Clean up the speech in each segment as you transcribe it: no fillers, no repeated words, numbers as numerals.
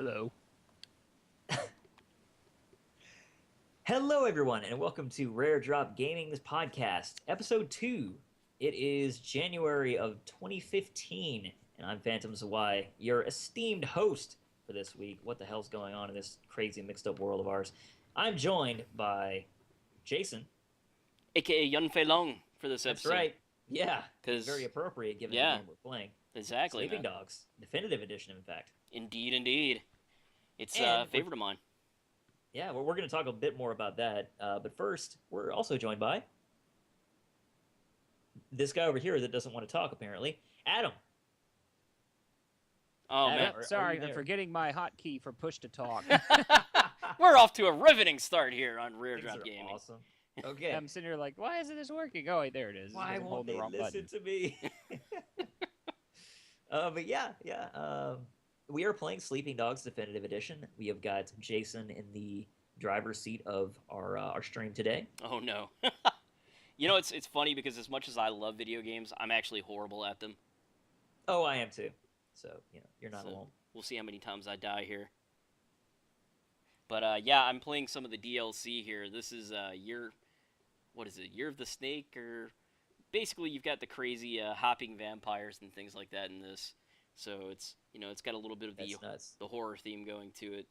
Hello. Hello, everyone, and welcome to Rare Drop Gaming's podcast, episode 2. It is January of 2015, and I'm Phantom Zawai, your esteemed host for this week. What the hell's going on in this crazy mixed up world of ours? I'm joined by Jason. AKA Yun Fei Long for this That's episode. right. Yeah, Because, very appropriate given the yeah, game we're playing. exactly, Sleeping man. Dogs, definitive edition, in fact. Indeed, indeed. It's And a favorite of mine. yeah, we're going to talk a bit more about that. But first, we're also joined by this guy over here that doesn't want to talk, apparently. Adam. Oh, Adam, man. are Sorry, you I'm there? forgetting my hotkey for push to talk. We're off to a riveting start here on Rare Things Drop are Gaming. awesome. Okay. I'm sitting here like, why isn't this working? Oh, wait, there it is. It's Why 'cause I'm won't holding they the wrong listen button. to me? But yeah. We are playing Sleeping Dogs Definitive Edition. We have got Jason in the driver's seat of our stream today. Oh, no. You know, it's funny because as much as I love video games, I'm actually horrible at them. Oh, I am too. So you're not So, alone. We'll see how many times I die here. But, yeah, I'm playing some of the DLC here. This is Year of the Snake? Or basically, you've got the crazy hopping vampires and things like that in this. So it's got a little bit of That's nuts. the horror theme going to it.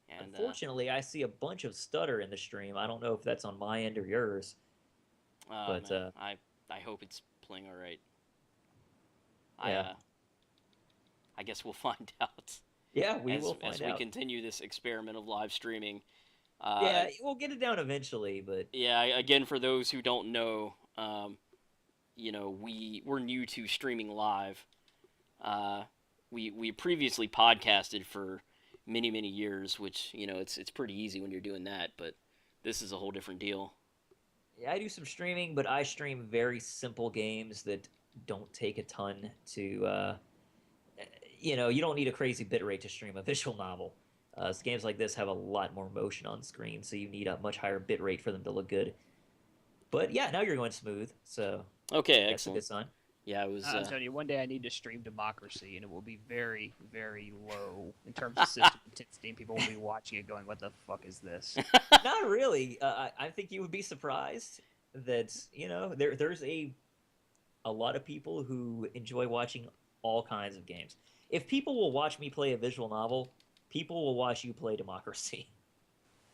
And Unfortunately, I see a bunch of stutter in the stream. I don't know if that's on my end or yours. But, man, I hope it's playing all right. Yeah. I guess we'll find out Yeah, we as will find as we out. continue this experiment of live streaming. Yeah, we'll get it down eventually, but Yeah. Again, for those who don't know, we're new to streaming live. We previously podcasted for many years, which it's pretty easy when you're doing that, but this is a whole different deal. yeah, I do some streaming, but I stream very simple games that don't take a ton to. You don't need a crazy bitrate to stream a visual novel. So games like this have a lot more motion on screen, so you need a much higher bitrate for them to look good. But yeah, now you're going smooth, so Okay, that's a excellent. good sign. Yeah, it was. I'm telling you, one day I need to stream Democracy, and it will be very, very low in terms of system intensity, and people will be watching it going, what the fuck is this? Not really. I think you would be surprised that there's a lot of people who enjoy watching all kinds of games. If people will watch me play a visual novel, people will watch you play Democracy.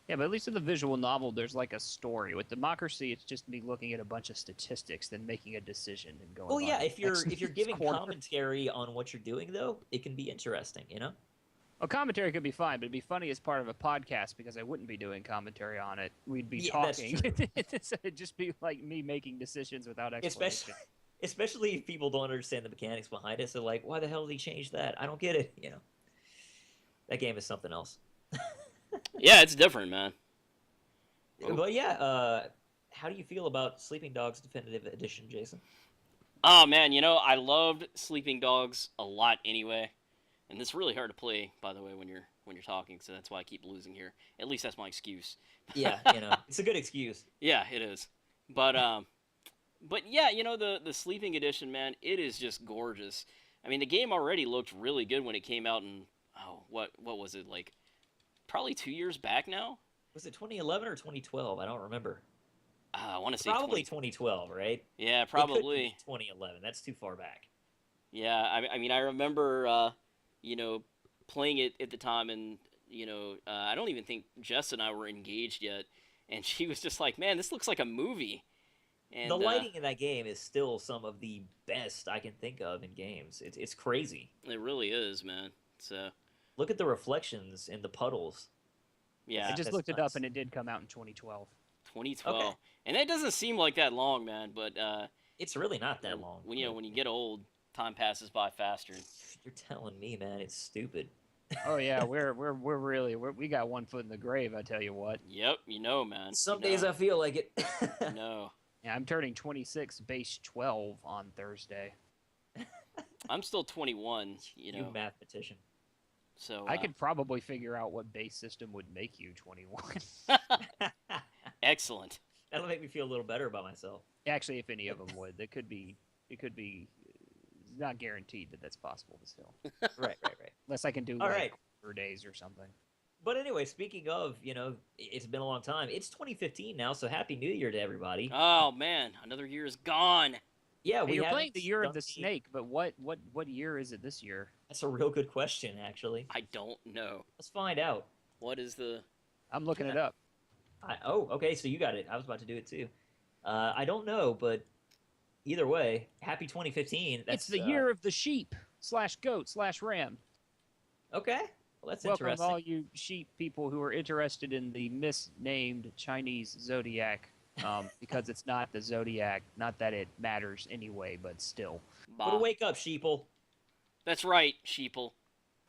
Yeah, but at least in the visual novel, there's like a story. With Democracy, it's just me looking at a bunch of statistics, then making a decision and going. Well, yeah, on if you're next giving corner. commentary on what you're doing, though, it can be interesting. Well, commentary could be fine, but it'd be funny as part of a podcast because I wouldn't be doing commentary on it. We'd be Yeah, that's talking. true. It'd just be like me making decisions without Especially, explanation. especially if people don't understand the mechanics behind it. So, like, why the hell did he change that? I don't get it. That game is something else. Yeah, it's different, man. Oh. But yeah, how do you feel about Sleeping Dogs Definitive Edition, Jason? Oh man, I loved Sleeping Dogs a lot anyway, and it's really hard to play, by the way, when you're talking. So that's why I keep losing here. At least that's my excuse. Yeah, it's a good excuse. Yeah, it is. But yeah, the Sleeping Edition, man, it is just gorgeous. I mean, the game already looked really good when it came out in what was it, like probably 2 years back now? Was it 2011 or 2012? I don't remember. I want to say Probably 2012, right? Yeah, It could probably. be 2011. That's too far back. Yeah, I mean, I remember, playing it at the time, and I don't even think Jess and I were engaged yet, and she was just like, "Man, this looks like a movie." And The lighting in that game is still some of the best I can think of in games. It's crazy. it really is, man. So Look at the reflections in the puddles. yeah, I just That's looked it nuts. up, and it did come out in 2012. 2012, Okay. and that doesn't seem like that long, man. But It's really not that long. when you get old, time passes by faster. You're telling me, man, it's stupid. Oh yeah, we got one foot in the grave. I tell you what. Yep, man. Some days I feel like it. No, Yeah, I'm turning 26, base 12 on Thursday. I'm still 21. You mathematician. So I could probably figure out what base system would make you 21. excellent. That'll make me feel a little better about myself. Actually, if any of them would, it could be. It's not guaranteed that that's possible still. Right. Unless I can do All like right. Labor Days or something. But anyway, speaking of, it's been a long time. It's 2015 now, so Happy New Year to everybody. Oh man, another year is gone. Yeah, Hey, we you're haven't playing the Year of done the Snake, but what year is it this year? That's a real good question, actually. I don't know. Let's find out. What is the? I'm looking it up. Okay, so you got it. I was about to do it too. I don't know, but either way, happy 2015. It's the Year of the Sheep / Goat / Ram. Okay, well that's Welcome interesting. all you sheep people who are interested in the misnamed Chinese zodiac, because it's not the zodiac. Not that it matters anyway, but still. But wake up, sheeple. That's right, sheeple.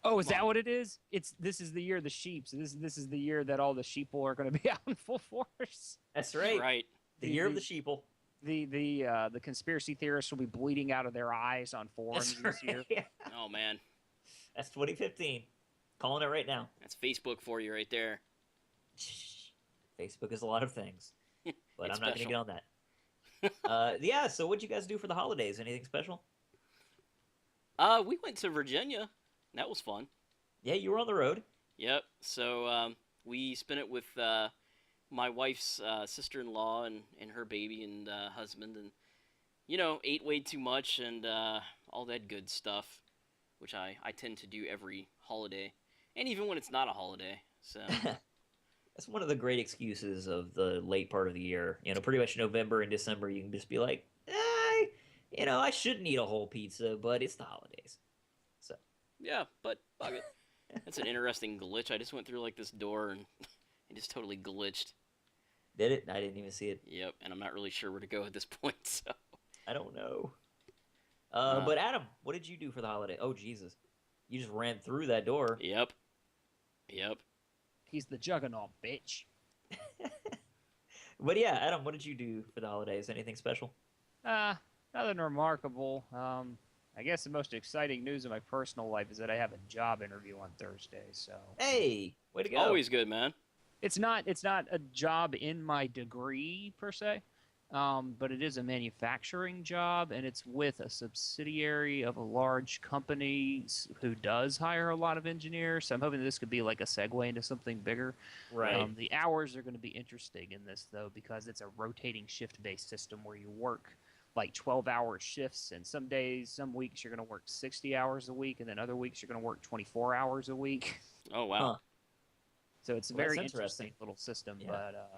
Oh, is that what it is? This is the year of the sheep. So this is the year that all the sheeple are going to be out in full force. That's right. Right. The year of the sheeple. The conspiracy theorists will be bleeding out of their eyes on forums this year. Oh man. That's 2015. Calling it right now. That's Facebook for you right there. Facebook is a lot of things, but I'm not going to special. get on that. Yeah. So what'd you guys do for the holidays? Anything special? We went to Virginia. That was fun. Yeah, you were on the road. Yep. So we spent it with my wife's sister-in-law and her baby and husband, and ate way too much and all that good stuff, which I tend to do every holiday, and even when it's not a holiday. So That's one of the great excuses of the late part of the year. Pretty much November and December, you can just be like, I shouldn't eat a whole pizza, but it's the holidays. So yeah, but fuck it. That's an interesting glitch. I just went through like this door and it just totally glitched. Did it? I didn't even see it. Yep, and I'm not really sure where to go at this point. So I don't know. But Adam, what did you do for the holiday? Oh Jesus, you just ran through that door. Yep. He's the juggernaut, bitch. But yeah, Adam, what did you do for the holidays? Anything special? Nothing remarkable. I guess the most exciting news in my personal life is that I have a job interview on Thursday. So Hey, way to go! Always good, man. it's not a job in my degree per se, but it is a manufacturing job, and it's with a subsidiary of a large company who does hire a lot of engineers. So I'm hoping that this could be like a segue into something bigger. Right. The hours are going to be interesting in this though, because it's a rotating shift-based system where you work like 12-hour shifts, and some days, some weeks you're going to work 60 hours a week, and then other weeks you're going to work 24 hours a week. Oh wow. Huh. So it's a Well, very that's interesting little system. Yeah. But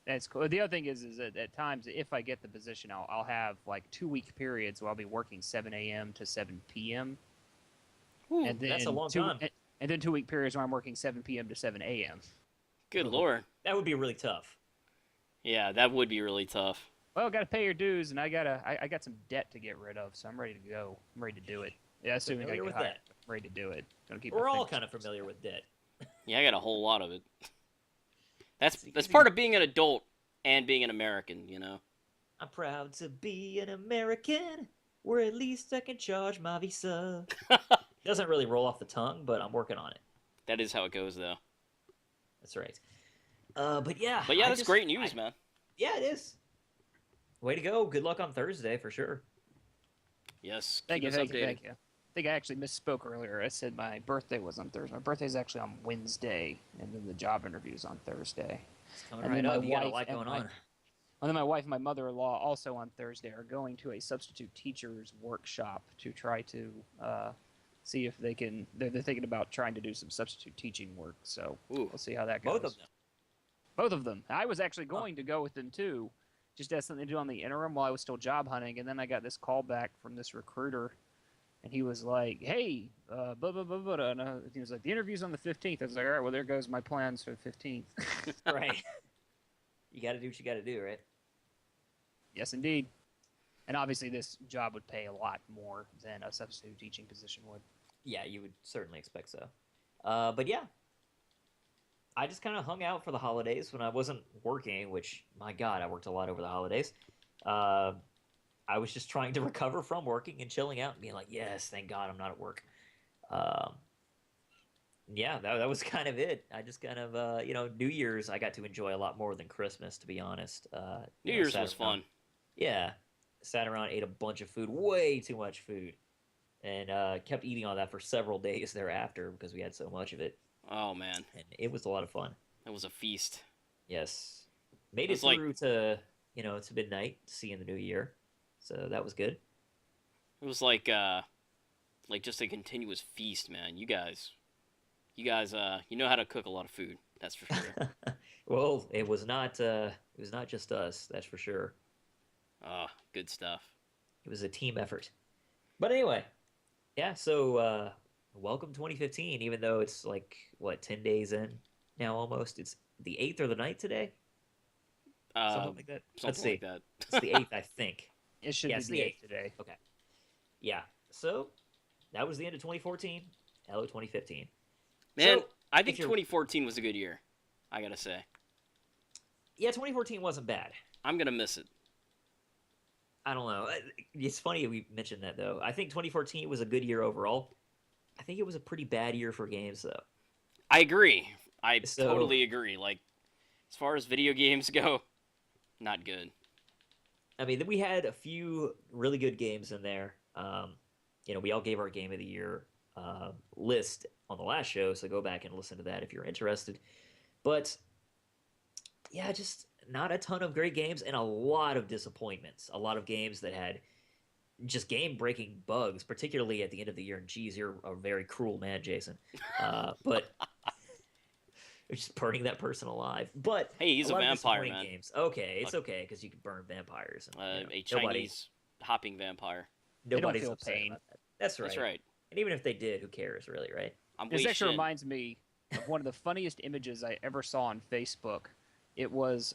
it's cool. The other thing is that at times, if I get the position, I'll have like 2-week periods where I'll be working 7 a.m. to 7 p.m. Whew, and then that's a long time. And then 2-week periods where I'm working 7 p.m. to 7 a.m. good lord. That would be really tough. Yeah, that would be really tough. Well, got to pay your dues, and I got some debt to get rid of, so I'm ready to go. I'm ready to do it. Yeah, assuming I Familiar get with hired, that. I'm ready to do it. Gonna keep We're my all fingers kind of crossed. familiar with debt. Yeah, I got a whole lot of it. That's Easy. part of being an adult and being an American, I'm proud to be an American, where at least I can charge my visa. Doesn't really roll off the tongue, but I'm working on it. That is how it goes, though. That's right. But yeah. But yeah, that's great news, man. Yeah, it is. Way to go. Good luck on Thursday for sure. Yes, Thank keep you, us thank you, updated. thank you. I think I actually misspoke earlier. I said my birthday was on Thursday. My birthday's actually on Wednesday, and then the job interview's on Thursday. It's coming And right then up. my You got a wife lot and going my- on. And then my wife and my mother-in-law also on Thursday are going to a substitute teachers workshop to try to see if they can. They're thinking about trying to do some substitute teaching work. So Ooh. we'll see how that goes. Both of them. Both of them. I was actually going to go with them too, just as something to do on the interim while I was still job hunting. And then I got this call back from this recruiter, and he was like, "Hey, blah blah blah blah," and he was like, "The interview's on the 15th." I was like, "All right, well there goes my plans for the 15th." Right. You got to do what you got to do, right? Yes, indeed. And obviously, this job would pay a lot more than a substitute teaching position would. Yeah, you would certainly expect so. But yeah, I just kind of hung out for the holidays when I wasn't working, which, my God, I worked a lot over the holidays. I was just trying to recover from working and chilling out and being like, yes, thank God I'm not at work. Yeah, that was kind of it. I just kind of, New Year's I got to enjoy a lot more than Christmas, to be honest. New you know, Year's sat was around- fun. Yeah, sat around, ate a bunch of food, way too much food. and kept eating on that for several days thereafter because we had so much of it, Oh man, and it was a lot of fun. it was a feast. Yes, made It it was like through to to midnight to see in the new year, so that was good. it was like just a continuous feast, man. You guys, you know how to cook a lot of food. That's for sure. Well, it was not just us, that's for sure. Ah, good stuff. It was a team effort. But anyway, yeah. So welcome 2015. Even though it's like what 10 days in now, almost. It's the 8th or the 9th today, Uh, something like that. Let's something like see. that. It's the 8th, I think. It should Yeah, be it's the the 8th 8th. today. Okay. Yeah. So that was the end of 2014. Hello 2015. Man, So I think if you're 2014 was a good year. I gotta say, yeah, 2014 wasn't bad. I'm gonna miss it. I don't know. It's funny we mentioned that though. I think 2014 was a good year overall. I think it was a pretty bad year for games though. I agree. I So totally agree. Like, as far as video games go, not good. I mean, we had a few really good games in there. We all gave our game of the year list on the last show, so go back and listen to that if you're interested. But yeah, just not a ton of great games and a lot of disappointments. A lot of games that had just game-breaking bugs, particularly at the end of the year. And geez, you're a very cruel man, Jason. But just burning that person alive. But Hey, he's a lot of vampire, disappointing man. games. Okay, it's okay because you can burn vampires. And, A nobody, Chinese hopping vampire. don't nobody's feel upset pain. about that. That's right. That's right. And even if they did, who cares, really, right? I'm This Wei actually Shin. reminds me of one of the funniest images I ever saw on Facebook. It was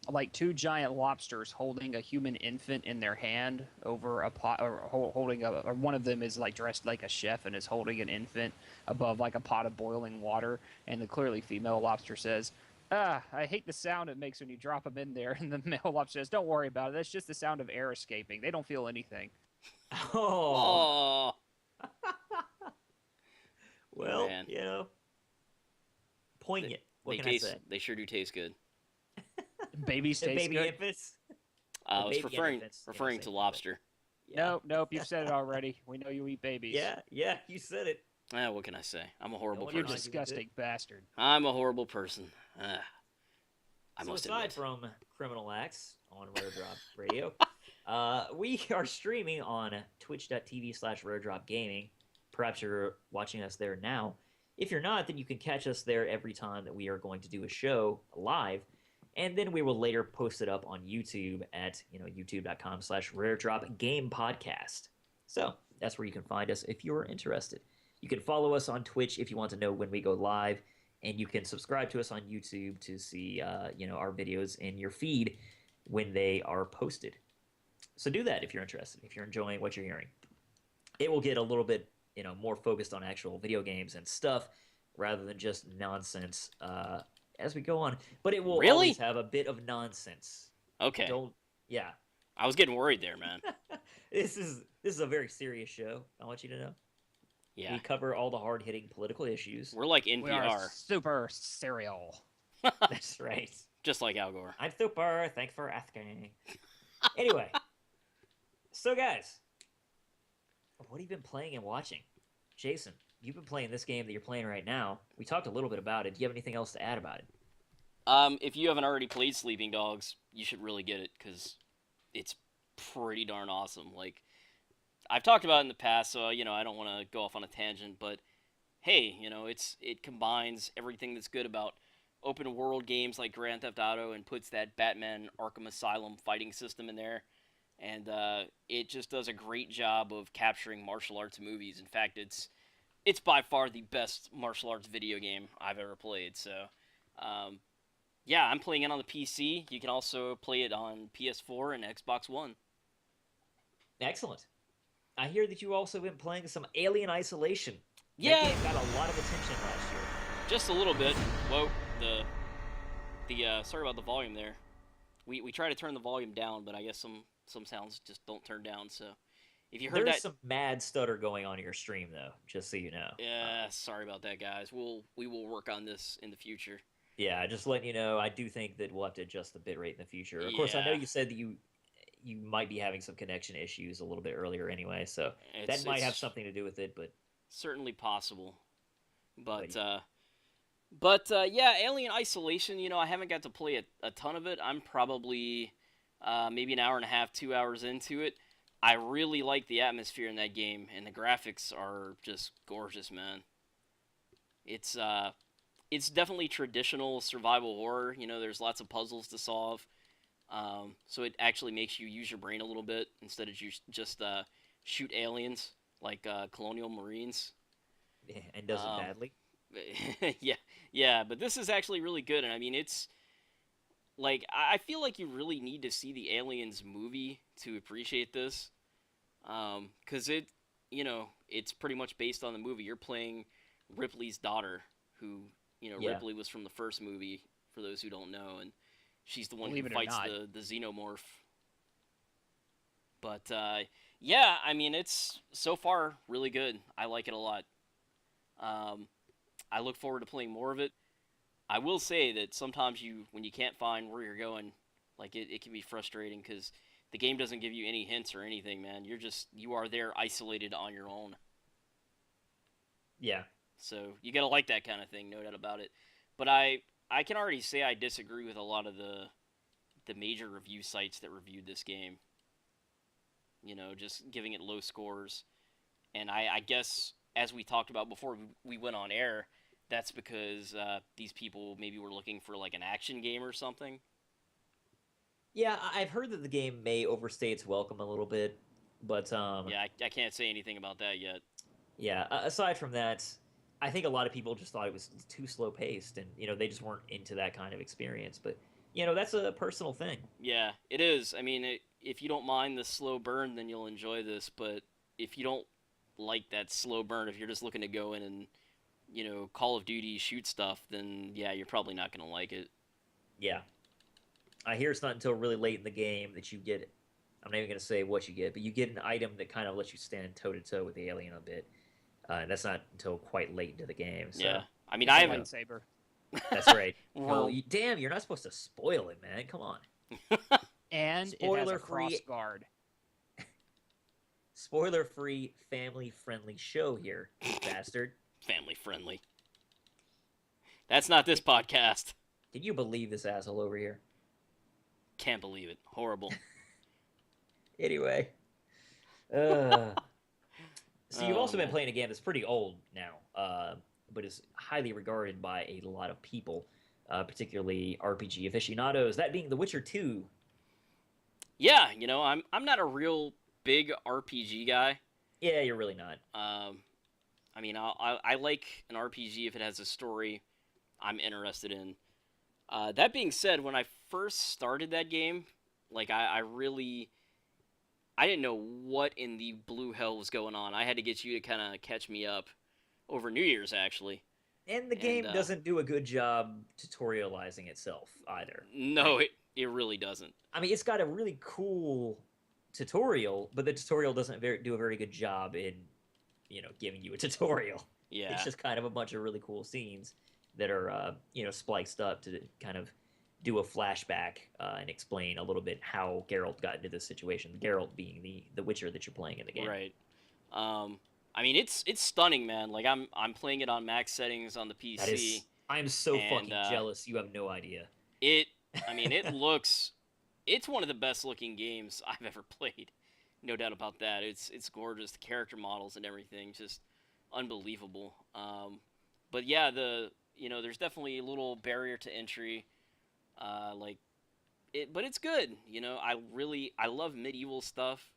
like two giant lobsters holding a human infant in their hand over a pot, or holding a, or one of them is like dressed like a chef and is holding an infant above like a pot of boiling water, and the clearly female lobster says, "Ah, I hate the sound it makes when you drop them in there." And the male lobster says, "Don't worry about it. That's just the sound of air escaping. They don't feel anything." Oh, Oh, well, man. poignant. What they can taste. I say? They sure do taste good. Babies The taste baby good. infants. I The was baby referring infants, referring to same thing. lobster. Yeah. Nope, you've said it already. We know you eat babies. Yeah, you said it. What can I say? I'm a horrible one You argue person. with it. disgusting bastard. I'm a horrible person. I So must aside admit. from criminal acts on Rare Drop Radio, we are streaming on twitch.tv/Rare Drop Gaming. Perhaps you're watching us there now. If you're not, then you can catch us there every time that we are going to do a show live. And then we will later post it up on YouTube at youtube.com/Rare Drop Game Podcast. So that's where you can find us if you're interested. You can follow us on Twitch if you want to know when we go live, and you can subscribe to us on YouTube to see our videos in your feed when they are posted. So do that if you're interested, if you're enjoying what you're hearing. It will get a little bit more focused on actual video games and stuff rather than just nonsense as we go on. But it will Really? always have a bit of nonsense. Okay. Don't yeah. I was getting worried there, man. This is a very serious show. I want you to know. Yeah. We cover all the hard-hitting political issues. We're like We are NPR, super cereal. That's right. just like Al Gore. I'm super. Thanks for asking. Anyway, so guys, what have you been playing and watching? Jason, you've been playing this game that you're playing right now. We talked a little bit about it. Do you have anything else to add about it? If you haven't already played Sleeping Dogs, you should really get it because it's pretty darn awesome. Like I've talked about it in the past, so I don't want to go off on a tangent, but hey, it combines everything that's good about open world games like Grand Theft Auto and puts that Batman Arkham Asylum fighting system in there, and it just does a great job of capturing martial arts movies. In fact, it's by far the best martial arts video game I've ever played. So, yeah, I'm playing it on the PC. You can also play it on PS4 and Xbox One. Excellent. I hear that you also been playing some Alien Isolation. Yeah, That game got a lot of attention last year. just a little bit. Whoa, the sorry about the volume there. We try to turn the volume down, but I guess some sounds just don't turn down. So if you heard There's that, some mad stutter going on in your stream, though, just so you know. yeah, sorry about that, guys. We will work on this in the future. Yeah, just letting you know, I do think that we'll have to adjust the bitrate in the future. Of course, I know Yeah. you said that you might be having some connection issues a little bit earlier anyway, so It's that might have it's something to do with it. But certainly possible. but But yeah, Alien Isolation. I haven't got to play a ton of it. I'm probably maybe an hour and a half, 2 hours into it. I really like the atmosphere in that game, and the graphics are just gorgeous, man. It's definitely traditional survival horror. There's lots of puzzles to solve. So it actually makes you use your brain a little bit instead of just shoot aliens like colonial marines. and does it Um, badly. yeah, yeah, but this is actually really good, and I mean, it's like I feel like you really need to see the Aliens movie to appreciate this, because it's pretty much based on the movie. You're playing Ripley's daughter, who Yeah, Ripley was from the first movie. For those who don't know, and she's the one Believe who it or fights not. the xenomorph. But yeah, I mean, it's so far really good. I like it a lot. Um, I look forward to playing more of it. I will say that sometimes when you can't find where you're going, like it can be frustrating because the game doesn't give you any hints or anything, man. You are there isolated on your own. yeah, So you gotta like that kind of thing, no doubt about it. But I can already say I disagree with a lot of the major review sites that reviewed this game. Just giving it low scores. And I guess, as we talked about before we went on air, that's because these people maybe were looking for like an action game or something. yeah. I've heard that the game may overstay its welcome a little bit, but Yeah, I can't say anything about that yet. yeah. Aside from that, I think a lot of people just thought it was too slow paced, and they just weren't into that kind of experience. But that's a personal thing. Yeah, it is. I mean, if you don't mind the slow burn, then you'll enjoy this. But if you don't like that slow burn, if you're just looking to go in and Call of Duty shoot stuff, then yeah, you're probably not gonna like it. Yeah, I hear it's not until really late in the game that you get. I'm not even gonna say what you get, but you get an item that kind of lets you stand toe to toe with the alien a bit. And that's not until quite late into the game. So Yeah, I mean, It's I a haven't. lightsaber. that's right. Well, Well, damn, you're not supposed to spoil it, man. Come on. And it has a Spoiler cross free. guard. Spoiler free, family friendly show here, you bastard. family friendly. That's not this podcast. Can you believe this asshole over here? Can't believe it. Horrible. Anyway. Uh, so you've Oh, also been man. playing a game that's pretty old now, but is highly regarded by a lot of people, particularly RPG aficionados. That being The Witcher 2. Yeah, I'm not a real big RPG guy. Yeah, you're really not. I mean, I like an RPG if it has a story I'm interested in. That being said, when I first started that game, like I didn't know what in the blue hell was going on. I had to get you to kind of catch me up over New Year's, actually. And the And game doesn't do a good job tutorializing itself either. no, it really doesn't. I mean, it's got a really cool tutorial, but the tutorial doesn't do a very good job in, giving you a tutorial. Yeah, It's just kind of a bunch of really cool scenes that are, spliced up to kind of do a flashback and explain a little bit how Geralt got into this situation. Geralt being the Witcher that you're playing in the game. right. I mean, it's stunning, man. Like I'm playing it on max settings on the PC. That is, I'm so And, fucking jealous. You have no idea. I mean, it's one of the best looking games I've ever played. No doubt about that. It's gorgeous. The character models and everything, just unbelievable. But yeah, there's definitely a little barrier to entry. But it's good. I love medieval stuff,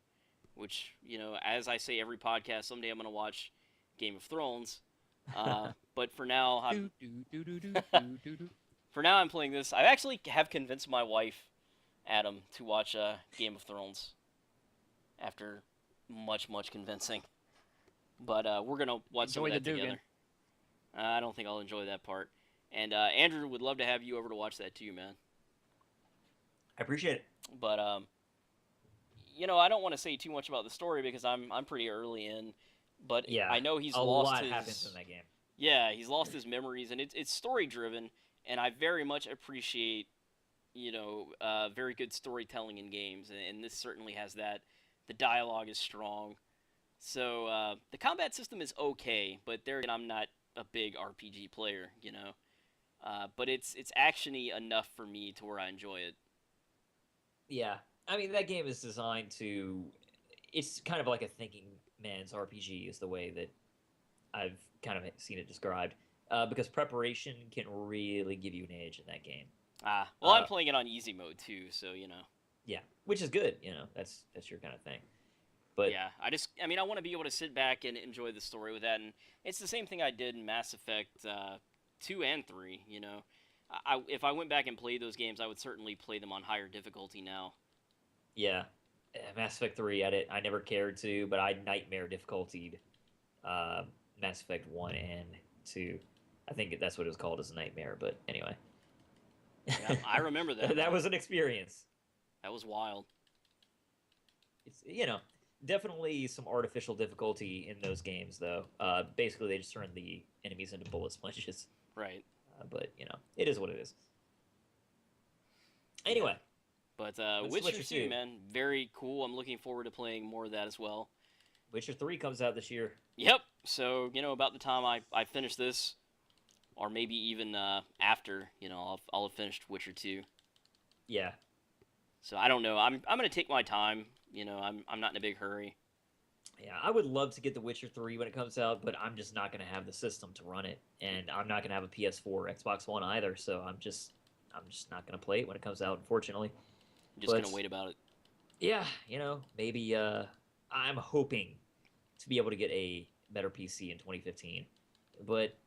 which, as I say every podcast, someday I'm gonna watch Game of Thrones. But for now, I'm playing this. I actually have convinced my wife, Adam, to watch Game of Thrones after much convincing. But we're gonna watch some of Enjoy that the Dugan. together. I don't think I'll enjoy that part. And Andrew would love to have you over to watch that too, man. I appreciate it. But I don't want to say too much about the story because I'm pretty early in. But Yeah, I know he's a lost lot his happens in that game. yeah, he's lost his memories, and it's story driven, and I very much appreciate very good storytelling in games, and this certainly has that. The dialogue is strong. So the combat system is okay, but there again, I'm not a big RPG player. But it's actiony enough for me to where I enjoy it. Yeah, I mean that game is designed to. It's kind of like a thinking man's RPG, is the way that I've kind of seen it described. Because preparation can really give you an edge in that game. Well, I'm playing it on easy mode too, so Yeah, which is good. That's your kind of thing. But yeah, I want to be able to sit back and enjoy the story with that, and it's the same thing I did in Mass Effect 2 and 3. If I went back and played those games, I would certainly play them on higher difficulty now. yeah, Mass Effect 3, I never cared to, but I nightmare difficultied Mass Effect 1 and 2. I think that's what it was called, as a nightmare. But anyway, Yeah, I remember that. that was an experience. That was wild. It's definitely some artificial difficulty in those games, though. Basically, they just turn the enemies into bullet sponges. Right. But it is what it is. Anyway, but Witcher Witcher 2, 2, man, very cool. I'm looking forward to playing more of that as well. Witcher 3 comes out this year. Yep. So about the time I finish this, or maybe even after, I'll have finished Witcher 2. Yeah. So I don't know. I'm gonna take my time. I'm not in a big hurry. Yeah, I would love to get The Witcher 3 when it comes out, but I'm just not going to have the system to run it, and I'm not going to have a PS4 or Xbox One either, so I'm just not going to play it when it comes out, unfortunately. I'm just gonna wait about it. Yeah, maybe I'm hoping to be able to get a better PC in 2015, but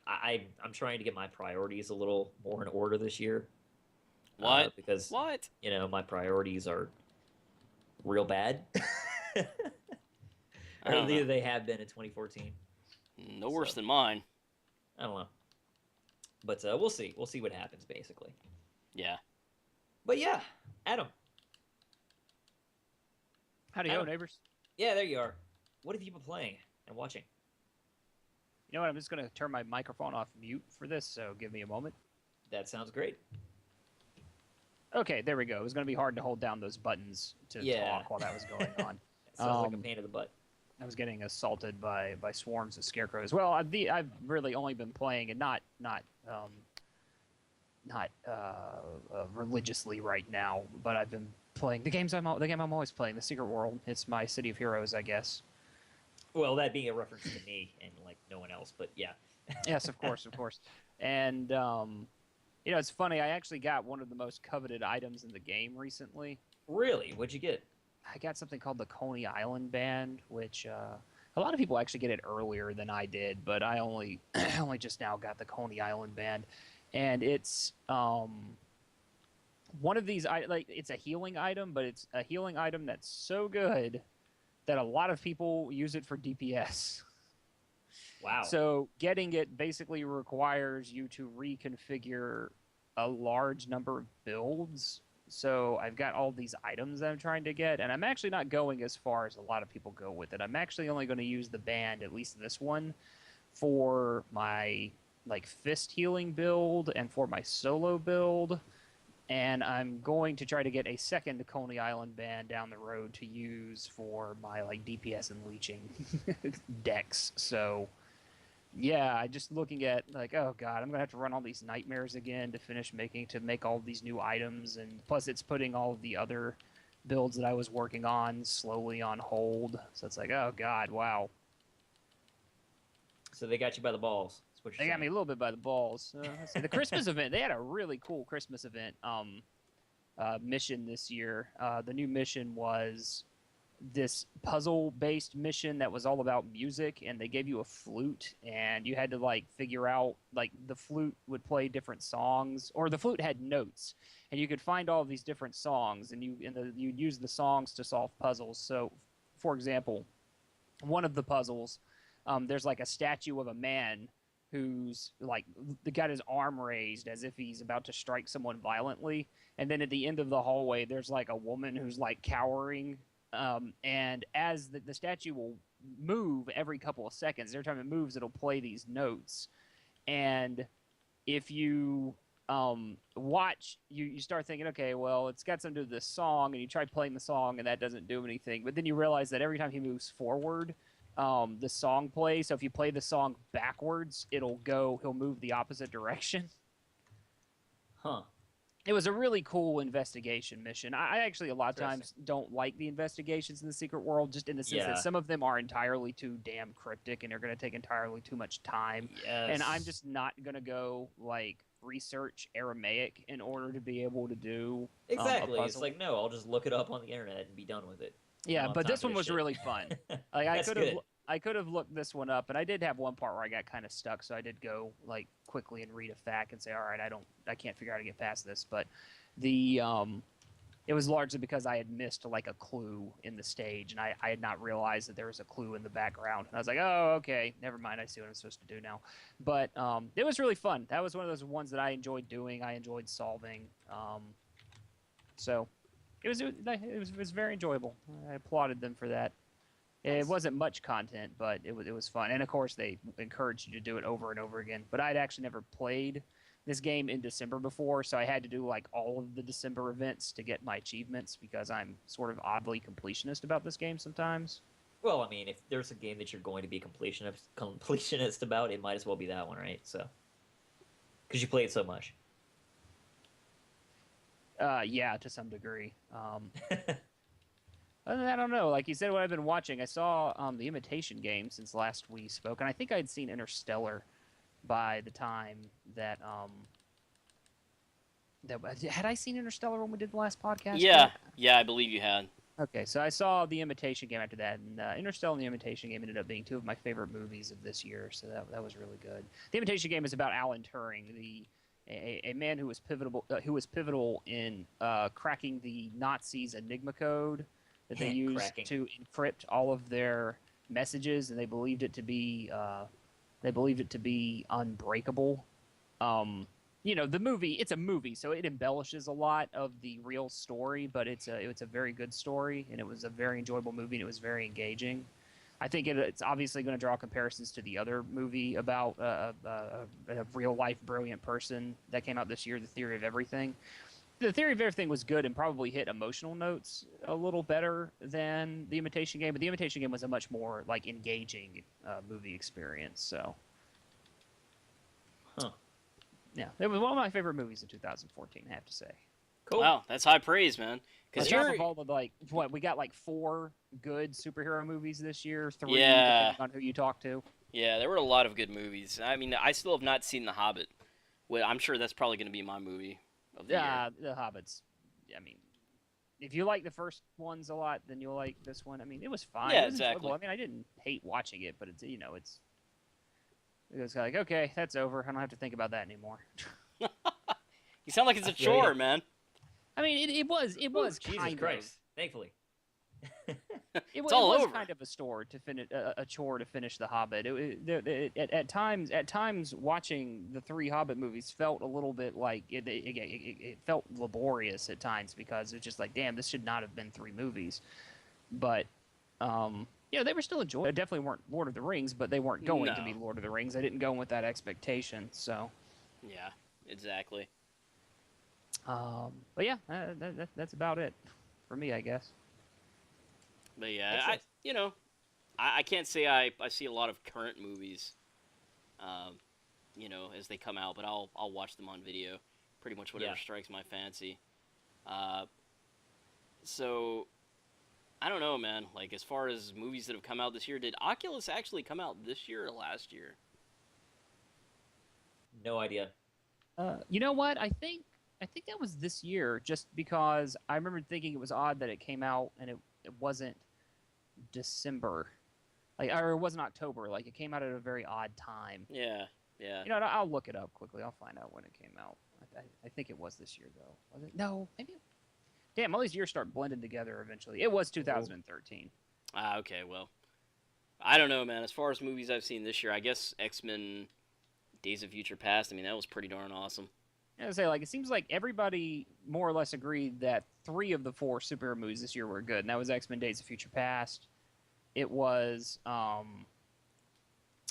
I'm trying to get my priorities a little more in order this year. What? Because what? My priorities are real bad. I don't know. They have been in 2014. No worse than mine. I don't know. But we'll see. We'll see what happens, basically. Yeah. But yeah, Adam. Howdy ho, neighbors. Yeah, there you are. What have you been playing and watching? You know what? I'm just going to turn my microphone off mute for this, so give me a moment. That sounds great. Okay, there we go. It was going to be hard to hold down those buttons to talk while that was going on. It sounds like a pain in the butt. I was getting assaulted by swarms of scarecrows. Well, I've really only been playing, and not religiously right now, but I've been playing the game I'm always playing, The Secret World. It's my City of Heroes, I guess. Well, that being a reference to me and no one else, but yeah. Yes, of course. And it's funny. I actually got one of the most coveted items in the game recently. Really? What'd you get? I got something called the Coney Island Band, which a lot of people actually get it earlier than I did, but I only just now got the Coney Island Band, and it's one of these it's a healing item, but it's a healing item that's so good that a lot of people use it for DPS. Wow. So getting it basically requires you to reconfigure a large number of builds. So I've got all these items that I'm trying to get, and I'm actually not going as far as a lot of people go with it. I'm actually only going to use the band, at least this one, for my fist healing build and for my solo build. And I'm going to try to get a second Coney Island band down the road to use for my DPS and leeching decks. So yeah, I just looking at oh god, I'm gonna have to run all these nightmares again to make all these new items, and plus it's putting all of the other builds that I was working on slowly on hold. So it's oh god, wow. So they got you by the balls. That's what you're saying. They got me a little bit by the balls. The Christmas event, they had a really cool Christmas event mission this year. The new mission was this puzzle-based mission that was all about music, and they gave you a flute, and you had to figure out the flute would play different songs, or the flute had notes, and you could find all of these different songs, and you'd use the songs to solve puzzles. So, for example, one of the puzzles, there's a statue of a man who's got his arm raised as if he's about to strike someone violently, and then at the end of the hallway, there's a woman who's cowering. And as the statue will move every couple of seconds, every time it moves, it'll play these notes. And if you watch you start thinking, okay, well, it's got something to do with this song, and you try playing the song, and that doesn't do anything. But then you realize that every time he moves forward, the song plays. So if you play the song backwards, he'll move the opposite direction. Huh. It was a really cool investigation mission. I actually a lot of times don't like the investigations in the Secret World, just in the sense that some of them are entirely too damn cryptic and they're going to take entirely too much time. Yes. And I'm just not going to go like research Aramaic in order to be able to do Exactly. a It's puzzle. like, no, I'll just look it up on the internet and be done with it. Yeah, but this one was shit. really fun. Like That's good. I could have looked this one up, and I did have one part where I got kind of stuck, so I did go like quickly and read a fact and say, all right, I can't figure out how to get past this. But it was largely because I had missed like a clue in the stage, and I had not realized that there was a clue in the background. And I was like, oh, okay, never mind. I see what I'm supposed to do now. But it was really fun. That was one of those ones that I enjoyed doing. I enjoyed solving. So it was very enjoyable. I applauded them for that. It wasn't much content, but it was fun. And of course, they encouraged you to do it over and over again. But I'd actually never played this game in December before, so I had to do like all of the December events to get my achievements because I'm sort of oddly completionist about this game sometimes. Well, I mean, if there's a game that you're going to be completionist about, it might as well be that one, right? So, because you play it so much. Yeah, to some degree. Other than that, I don't know. Like you said, what I've been watching, I saw The Imitation Game since last we spoke, and I think I'd seen Interstellar by the time that had I seen Interstellar when we did the last podcast? Yeah, I believe you had. Okay, so I saw The Imitation Game after that, and Interstellar and The Imitation Game ended up being two of my favorite movies of this year, so that was really good. The Imitation Game is about Alan Turing, a man who was pivotal in cracking the Nazis' Enigma code that they used to encrypt all of their messages, and they believed it to be unbreakable. The movie, it's a movie, so it embellishes a lot of the real story, but it's a very good story, and it was a very enjoyable movie, and it was very engaging. I think it's obviously going to draw comparisons to the other movie about a real-life brilliant person that came out this year, The Theory of Everything. The Theory of Everything was good and probably hit emotional notes a little better than The Imitation Game, but The Imitation Game was a much more like engaging movie experience. So, yeah, it was one of my favorite movies of 2014. I have to say. Cool. Wow, that's high praise, man. Because you're of all the we got like 4 good superhero movies this year, 3 yeah, depending on who you talk to. Yeah, there were a lot of good movies. I mean, I still have not seen The Hobbit. Well, I'm sure that's probably going to be my movie of the year. The Hobbits. I mean, if you like the first ones a lot, then you'll like this one. I mean, it was fine. Yeah, it was exactly. enjoyable. I mean, I didn't hate watching it, but it was like, okay, that's over. I don't have to think about that anymore. You sound like it's a chore, man. I mean, it was Jesus kind Christ. of. Thankfully. It all was over. kind of a chore to finish The Hobbit. At times, watching the 3 Hobbit movies felt a little bit like it felt laborious at times because it's just like, damn, this should not have been 3 movies. But they were still enjoyable. They definitely weren't Lord of the Rings, but they weren't going to be Lord of the Rings. I didn't go in with that expectation. So. Yeah, exactly. But yeah, that's about it for me, I guess. But yeah, I can't say I see a lot of current movies, as they come out, but I'll watch them on video, pretty much whatever strikes my fancy. So, I don't know, man. Like, as far as movies that have come out this year, did Oculus actually come out this year or last year? No idea. You know what? I think that was this year, just because I remember thinking it was odd that it came out and it wasn't December, or it wasn't October. Like, it came out at a very odd time. Yeah. I'll look it up quickly. I'll find out when it came out. I think it was this year, though. Was it? No, maybe. Damn, all these years start blending together eventually. It was 2013. Okay, well, I don't know, man. As far as movies I've seen this year, I guess X-Men Days of Future Past, I mean, that was pretty darn awesome. I say, it seems like everybody more or less agreed that 3 of the 4 superhero movies this year were good, and that was X-Men Days of Future Past. It was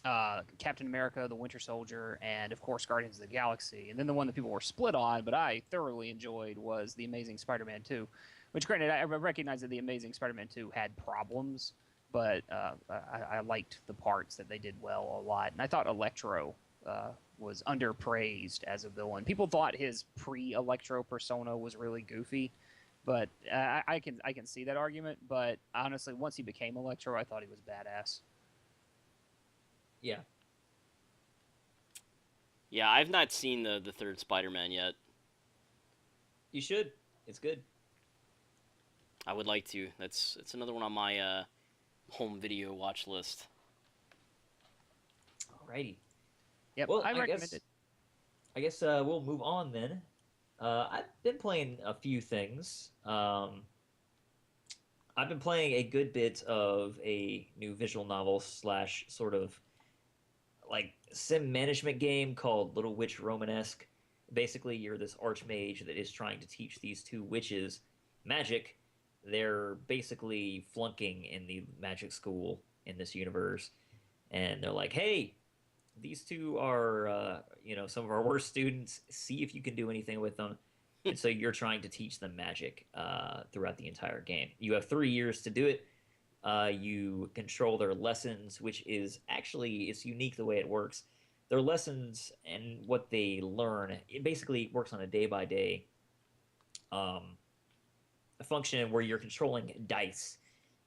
Captain America, the Winter Soldier, and of course Guardians of the Galaxy. And then the one that people were split on, but I thoroughly enjoyed, was the Amazing Spider-Man 2. Which, granted, I recognize that the Amazing Spider-Man 2 had problems, but I liked the parts that they did well a lot. And I thought Electro was underpraised as a villain. People thought his pre-Electro persona was really goofy, but I can see that argument. But honestly, once he became Electro, I thought he was badass. Yeah. Yeah, I've not seen the third Spider-Man yet. You should. It's good. I would like to. It's another one on my home video watch list. Alrighty. Yep, Well, I recommend it. I guess we'll move on then. I've been playing a few things. I've been playing a good bit of a new visual novel slash sort of like sim management game called Little Witch Romanesque. Basically, you're this archmage that is trying to teach these two witches magic. They're basically flunking in the magic school in this universe, and they're like, "Hey, these two are, some of our worst students. See if you can do anything with them." And so you're trying to teach them magic throughout the entire game. You have 3 years to do it. You control their lessons, which is actually it's unique the way it works. Their lessons and what they learn, it basically works on a day by day function where you're controlling dice.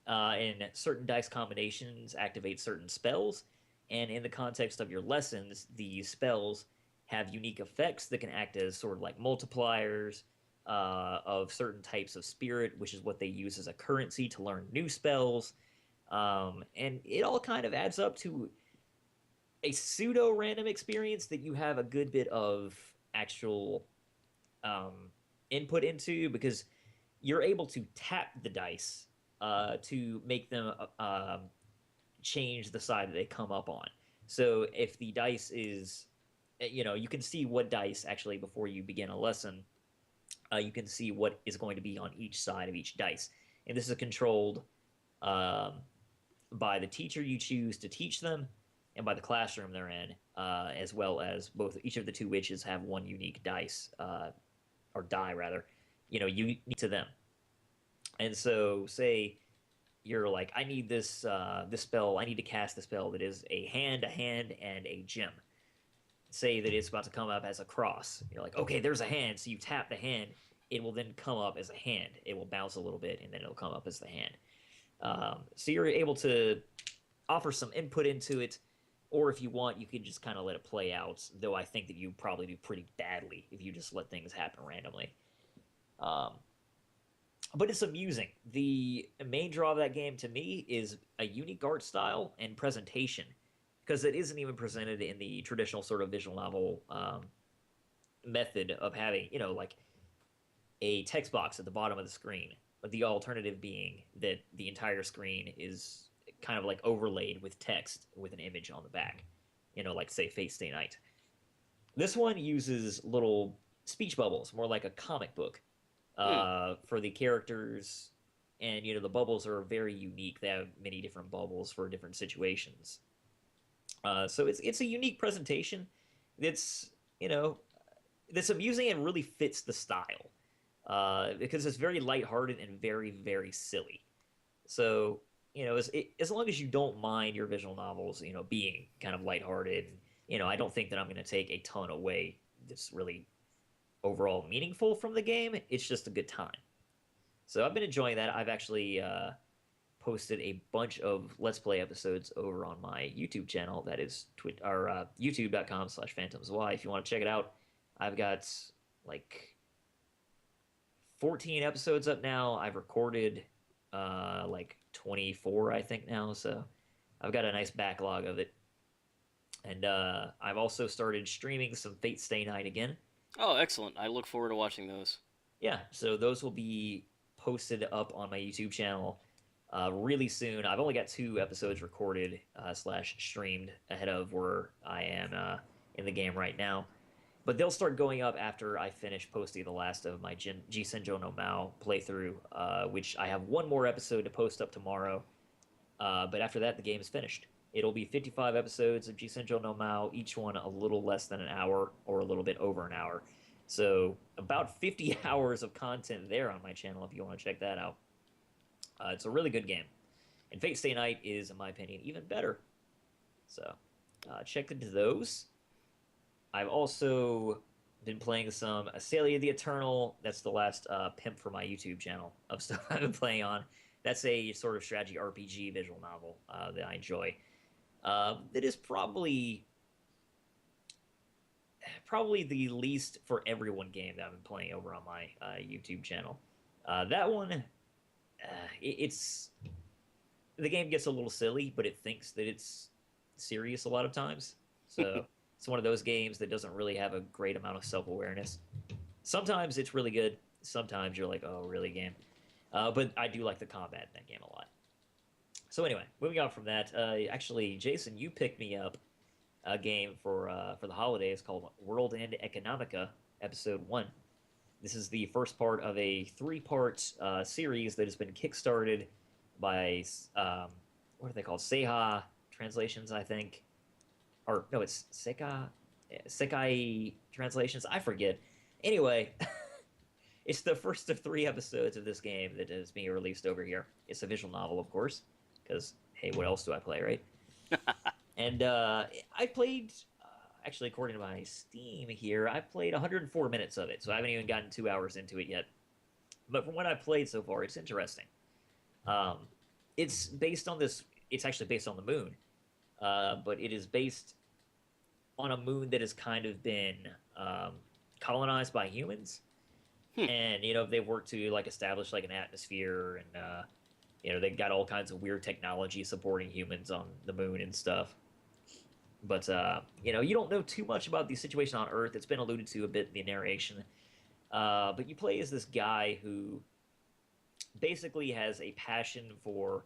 And certain dice combinations activate certain spells. And in the context of your lessons, the spells have unique effects that can act as sort of like multipliers of certain types of spirit, which is what they use as a currency to learn new spells. And it all kind of adds up to a pseudo random experience that you have a good bit of actual input into, because you're able to tap the dice to make them change the side that they come up on. So if the dice is, you can see what dice actually before you begin a lesson. You can see what is going to be on each side of each dice, and this is controlled by the teacher you choose to teach them, and by the classroom they're in, as well as both each of the two witches have one unique dice or die rather, unique to them. And so, say you're like, I need this spell. I need to cast the spell that is a hand, and a gem. Say that it's about to come up as a cross. You're like, okay, there's a hand. So you tap the hand. It will then come up as a hand. It will bounce a little bit, and then it'll come up as the hand. So you're able to offer some input into it, or if you want, you can just kind of let it play out. Though I think that you probably do pretty badly if you just let things happen randomly. But it's amusing. The main draw of that game to me is a unique art style and presentation, because it isn't even presented in the traditional sort of visual novel method of having, like a text box at the bottom of the screen, but the alternative being that the entire screen is kind of like overlaid with text with an image on the back, like say Fate Stay Night. This one uses little speech bubbles, more like a comic book. For the characters, and the bubbles are very unique. They have many different bubbles for different situations. So it's a unique presentation. It's that's amusing and really fits the style because it's very lighthearted and very very silly. So as long as you don't mind your visual novels, being kind of lighthearted, I don't think that I'm going to take a ton away that's really overall meaningful from the game. It's just a good time. So I've been enjoying that. I've actually posted a bunch of Let's Play episodes over on my YouTube channel. That is youtube.com/phantomsy. If you want to check it out, I've got like 14 episodes up now. I've recorded like 24, I think, now. So I've got a nice backlog of it. And I've also started streaming some Fate Stay Night again. Oh, excellent. I look forward to watching those. Yeah, so those will be posted up on my YouTube channel really soon. I've only got 2 episodes recorded slash streamed ahead of where I am in the game right now. But they'll start going up after I finish posting the last of my Jisenjo no Mao playthrough, which I have one more episode to post up tomorrow. But after that, the game is finished. It'll be 55 episodes of Jisenjo no Mao, each one a little less than an hour or a little bit over an hour. So about 50 hours of content there on my channel if you want to check that out. It's a really good game. And Fate Stay Night is, in my opinion, even better. So check into those. I've also been playing some Asalia the Eternal. That's the last pimp for my YouTube channel of stuff I've been playing on. That's a sort of strategy RPG visual novel that I enjoy. It is probably the least for everyone game that I've been playing over on my YouTube channel. That one, it's the game gets a little silly, but it thinks that it's serious a lot of times. So it's one of those games that doesn't really have a great amount of self-awareness. Sometimes it's really good. Sometimes you're like, oh, really, game? But I do like the combat in that game a lot. So anyway, moving on from that, actually, Jason, you picked me up a game for the holidays called World End Economica, Episode 1. This is the first part of a 3-part series that has been kickstarted by, what are they called? Seiha Translations, I think. Or, no, it's Sekai Translations. I forget. Anyway, it's the first of 3 episodes of this game that is being released over here. It's a visual novel, of course, because, hey, what else do I play, right? And I played, actually, according to my Steam here, I played 104 minutes of it, so I haven't even gotten 2 hours into it yet. But from what I've played so far, it's interesting. It's based on this, it's actually based on the moon, but it is based on a moon that has kind of been colonized by humans. And, you know, they've worked to, like, establish, like, an atmosphere, and, you know, they've got all kinds of weird technology supporting humans on the moon and stuff. But, you know, you don't know too much about the situation on Earth. It's been alluded to a bit in the narration. But you play as this guy who basically has a passion for...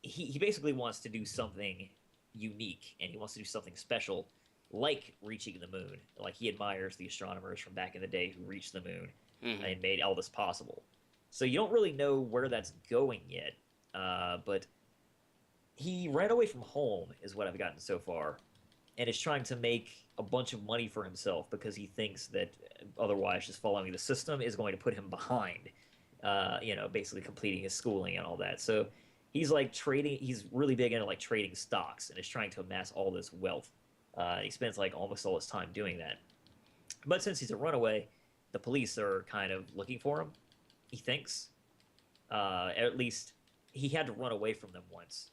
He basically wants to do something unique, and he wants to do something special, like reaching the moon. Like, he admires the astronomers from back in the day who reached the moon and made all this possible. So you don't really know where that's going yet, but he ran away from home, is what I've gotten so far, and is trying to make a bunch of money for himself because he thinks that otherwise just following the system is going to put him behind, you know, basically completing his schooling and all that. So he's like trading, he's really big into like trading stocks and is trying to amass all this wealth. He spends like almost all his time doing that. But since he's a runaway, the police are kind of looking for him, he thinks. At least he had to run away from them once.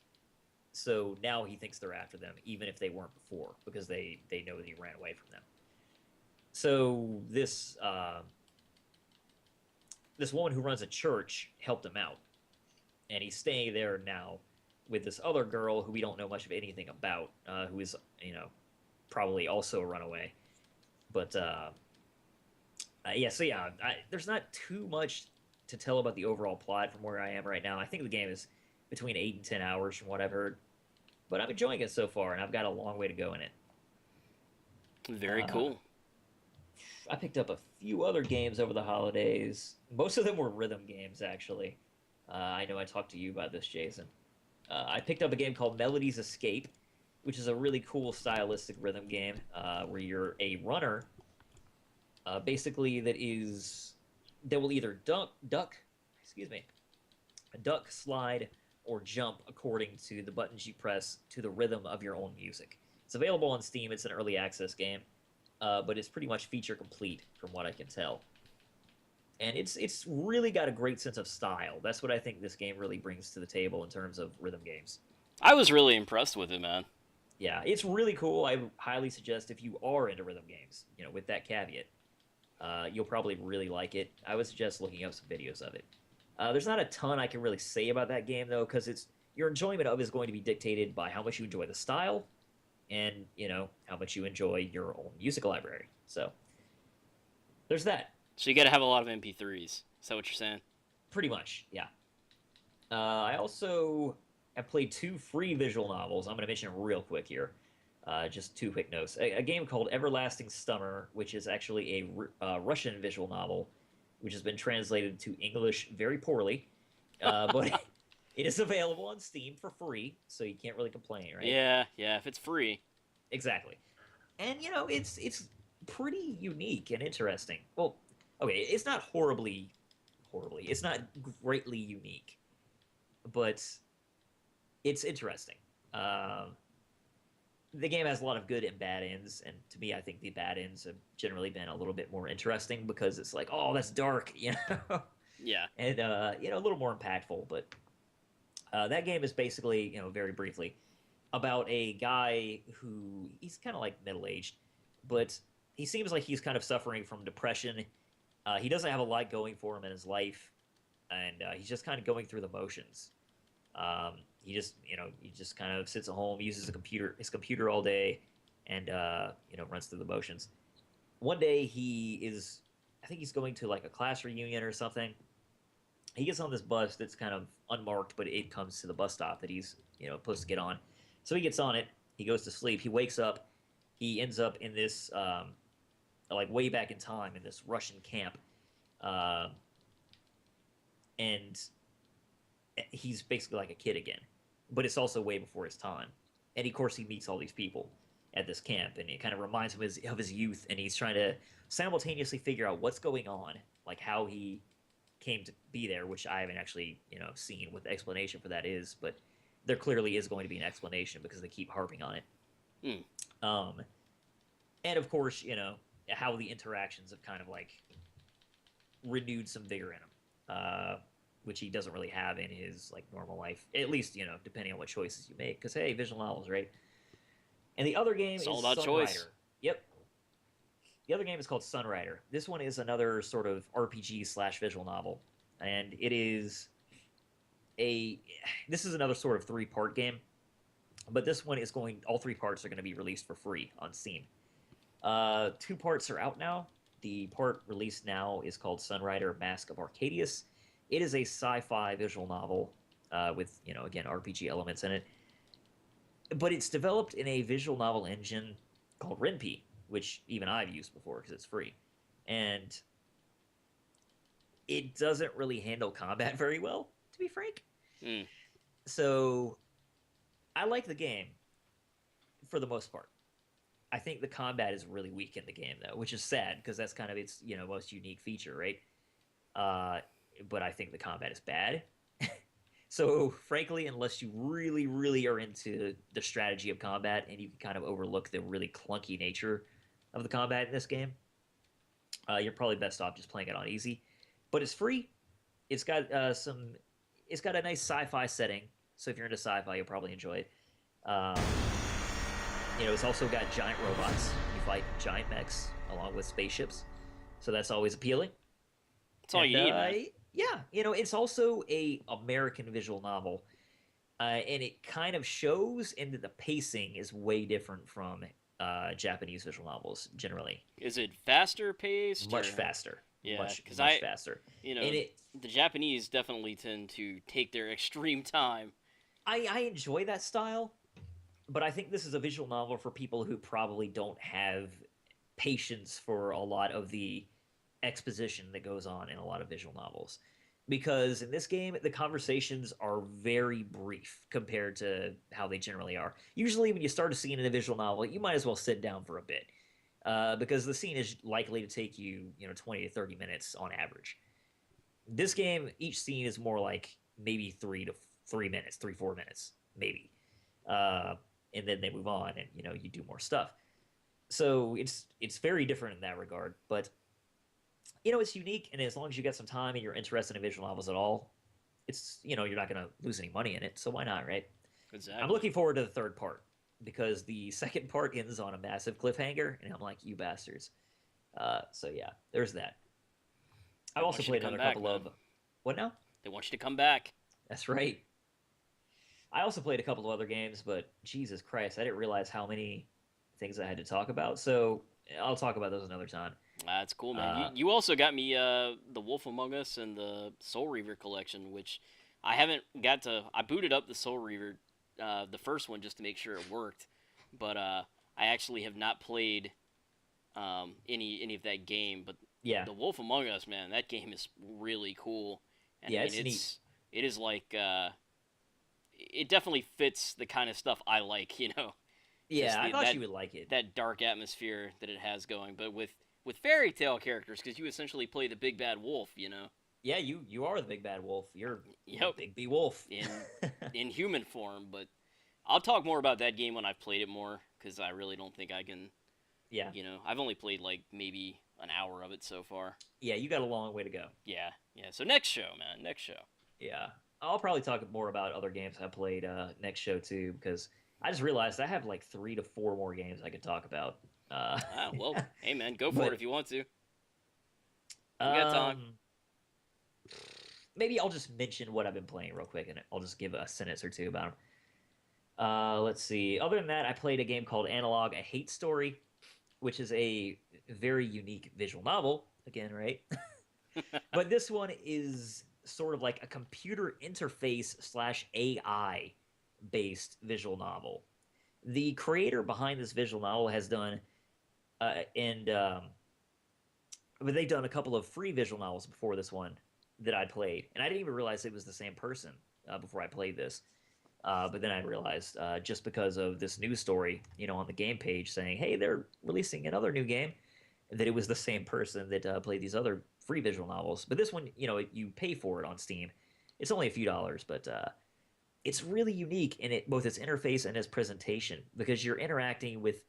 So now he thinks they're after them, even if they weren't before, because they know that he ran away from them. So this this woman who runs a church helped him out. And he's staying there now with this other girl who we don't know much of anything about, who is, you know, probably also a runaway. But, yeah, so yeah, there's not too much to tell about the overall plot from where I am right now. I think the game is between 8 and 10 hours from what I've heard. But I'm enjoying it so far, and I've got a long way to go in it. Very cool. I picked up a few other games over the holidays. Most of them were rhythm games, actually. I know I talked to you about this, Jason. I picked up a game called Melody's Escape, which is a really cool stylistic rhythm game where you're a runner, basically that will either duck, slide, or jump according to the buttons you press to the rhythm of your own music. It's available on Steam. It's an early access game, but it's pretty much feature complete from what I can tell. And it's really got a great sense of style. That's what I think this game really brings to the table in terms of rhythm games. I was really impressed with it, man. Yeah, it's really cool. I highly suggest if you are into rhythm games, you know, with that caveat, you'll probably really like it. I would suggest looking up some videos of it. There's not a ton I can really say about that game, though, because your enjoyment of it is going to be dictated by how much you enjoy the style and, you know, how much you enjoy your own music library. So, there's that. So you got to have a lot of MP3s. Is that what you're saying? Pretty much, yeah. I also have played 2 free visual novels. I'm going to mention them real quick here. Just 2 quick notes. A game called Everlasting Summer, which is actually a Russian visual novel, which has been translated to English very poorly. But It is available on Steam for free, so you can't really complain, right? Yeah, if it's free. Exactly. And it's pretty unique and interesting. Well, okay, it's not horribly. It's not greatly unique, but it's interesting. Um, the game has a lot of good and bad ends, and to me, I think the bad ends have generally been a little bit more interesting because it's like, oh, that's dark, Yeah. and a little more impactful. But that game is basically, very briefly, about a guy who he's kind of like middle aged, but he seems like he's kind of suffering from depression. He doesn't have a lot going for him in his life, and he's just kind of going through the motions. He just kind of sits at home, uses his computer all day, and runs through the motions. One day I think he's going to like a class reunion or something. He gets on this bus that's kind of unmarked, but it comes to the bus stop that he's supposed to get on. So he gets on it. He goes to sleep. He wakes up. He ends up in this like way back in time in this Russian camp, uh, and he's basically like a kid again, but it's also way before his time. And of course, he meets all these people at this camp, and it kind of reminds him of his youth. And he's trying to simultaneously figure out what's going on, like how he came to be there, which I haven't actually seen what the explanation for that is, but there clearly is going to be an explanation because they keep harping on it. Hmm. And of course, how the interactions have kind of like renewed some vigor in him, which he doesn't really have in his like normal life. At least depending on what choices you make, because hey, visual novels, right? And the other game It's is all about Sunrider. choice. Yep. The other game is called Sunrider. This one is another sort of RPG / visual novel, and this is another sort of 3-part game, but this one is all 3 parts are going to be released for free on Steam. 2 parts are out now. The part released now is called Sunrider Mask of Arcadius. It is a sci-fi visual novel with, again, RPG elements in it. But it's developed in a visual novel engine called Ren'Py, which even I've used before because it's free. And it doesn't really handle combat very well, to be frank. Mm. So I like the game for the most part. I think the combat is really weak in the game, though, which is sad because that's kind of its most unique feature, right? But I think the combat is bad. So, frankly, unless you really, really are into the strategy of combat and you can kind of overlook the really clunky nature of the combat in this game, you're probably best off just playing it on easy. But it's free. It's got It's got a nice sci-fi setting. So if you're into sci-fi, you'll probably enjoy it. It's also got giant robots. You fight giant mechs along with spaceships, so that's always appealing. That's all you need, man. Yeah, it's also a American visual novel, and it kind of shows in that the pacing is way different from Japanese visual novels generally. Is it faster paced? Much faster. Yeah, much because faster. The Japanese definitely tend to take their extreme time. I enjoy that style, but I think this is a visual novel for people who probably don't have patience for a lot of the exposition that goes on in a lot of visual novels. Because in this game, the conversations are very brief compared to how they generally are. Usually, when you start a scene in a visual novel, you might as well sit down for a bit. Because the scene is likely to take you, 20 to 30 minutes on average. This game, each scene is more like maybe 4 minutes, maybe. And then they move on and, you do more stuff. So it's very different in that regard. But, it's unique. And as long as you got some time and you're interested in visual novels at all, it's, you're not going to lose any money in it. So why not, right? Exactly. I'm looking forward to the 3rd part, because the 2nd part ends on a massive cliffhanger, and I'm like, you bastards. So yeah, there's that. I've also played another couple of... What now? They want you to come back. That's right. I also played a couple of other games, but Jesus Christ, I didn't realize how many things I had to talk about, so I'll talk about those another time. That's cool, man. You also got me The Wolf Among Us and the Soul Reaver collection, which I haven't got to... I booted up the Soul Reaver, the first one, just to make sure it worked, but I actually have not played any of that game. But yeah, The Wolf Among Us, man, that game is really cool. And yeah, it's neat. It is like it definitely fits the kind of stuff I like, you know. Just Yeah, I thought you would like it. that dark atmosphere that it has going, but with fairy tale characters, because you essentially play the big bad wolf, you know. Yeah, you are the big bad wolf. You're Yep, Big B Wolf. in human form. But I'll talk more about that game when I've played it more, because I really don't think I can. Yeah, You know, I've only played like maybe an hour of it so far. yeah, you got a long way to go. Yeah, yeah. So next show, man, next show. Yeah, I'll probably talk more about other games I played next show too, because I just realized I have like 3 to 4 more games I could talk about. Well, hey man, go for but, it if you want to. You got time. Maybe I'll just mention what I've been playing real quick, and I'll just give a sentence or two about them. Let's see. Other than that, I played a game called Analog: A Hate Story, which is a very unique visual novel. Again, right? But this one is sort of like a computer interface / AI based visual novel. The creator behind this visual novel has done, but they've done a couple of free visual novels before this one that I played, and I didn't even realize it was the same person before I played this. But then I realized just because of this news story, on the game page saying, "Hey, they're releasing another new game," that it was the same person that played these other free visual novels. But this one, you pay for it on Steam. It's only a few dollars, but it's really unique in both its interface and its presentation, because you're interacting with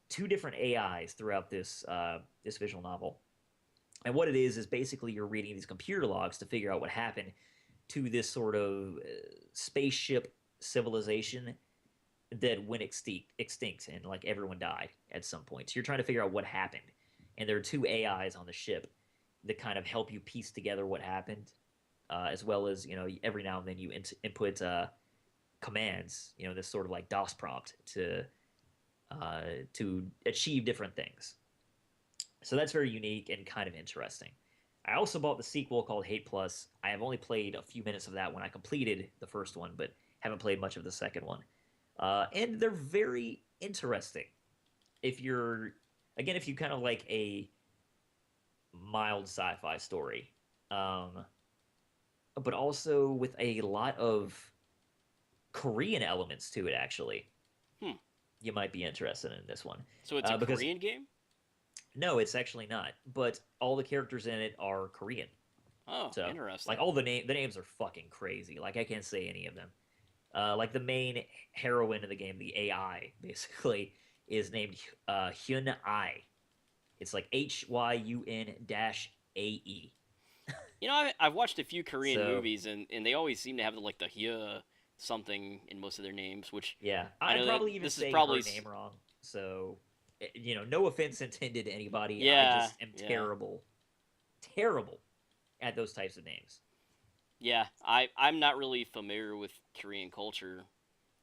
2 different AIs throughout this visual novel. And what it is basically you're reading these computer logs to figure out what happened to this sort of spaceship civilization that went extinct and like everyone died at some point. So you're trying to figure out what happened. And there are 2 AIs on the ship that kind of help you piece together what happened, as well as, every now and then you input commands, this sort of like DOS prompt to achieve different things. So that's very unique and kind of interesting. I also bought the sequel called Hate Plus. I have only played a few minutes of that when I completed the first one, but haven't played much of the second one. And they're very interesting. If you kind of like a mild sci-fi story, but also with a lot of Korean elements to it, actually. You might be interested in this one. So it's a Korean game? No, it's actually not. But all the characters in it are Korean. Oh, so, interesting. Like all the names are fucking crazy. Like I can't say any of them. Like the main heroine of the game, the AI, basically, is named Hyun Ai. It's like HYUN-AE. I've watched a few Korean movies, and they always seem to have like the Hyun something in most of their names, which I'd probably even say her name wrong. So, no offense intended to anybody. Yeah, I just am terrible at those types of names. Yeah, I'm not really familiar with Korean culture.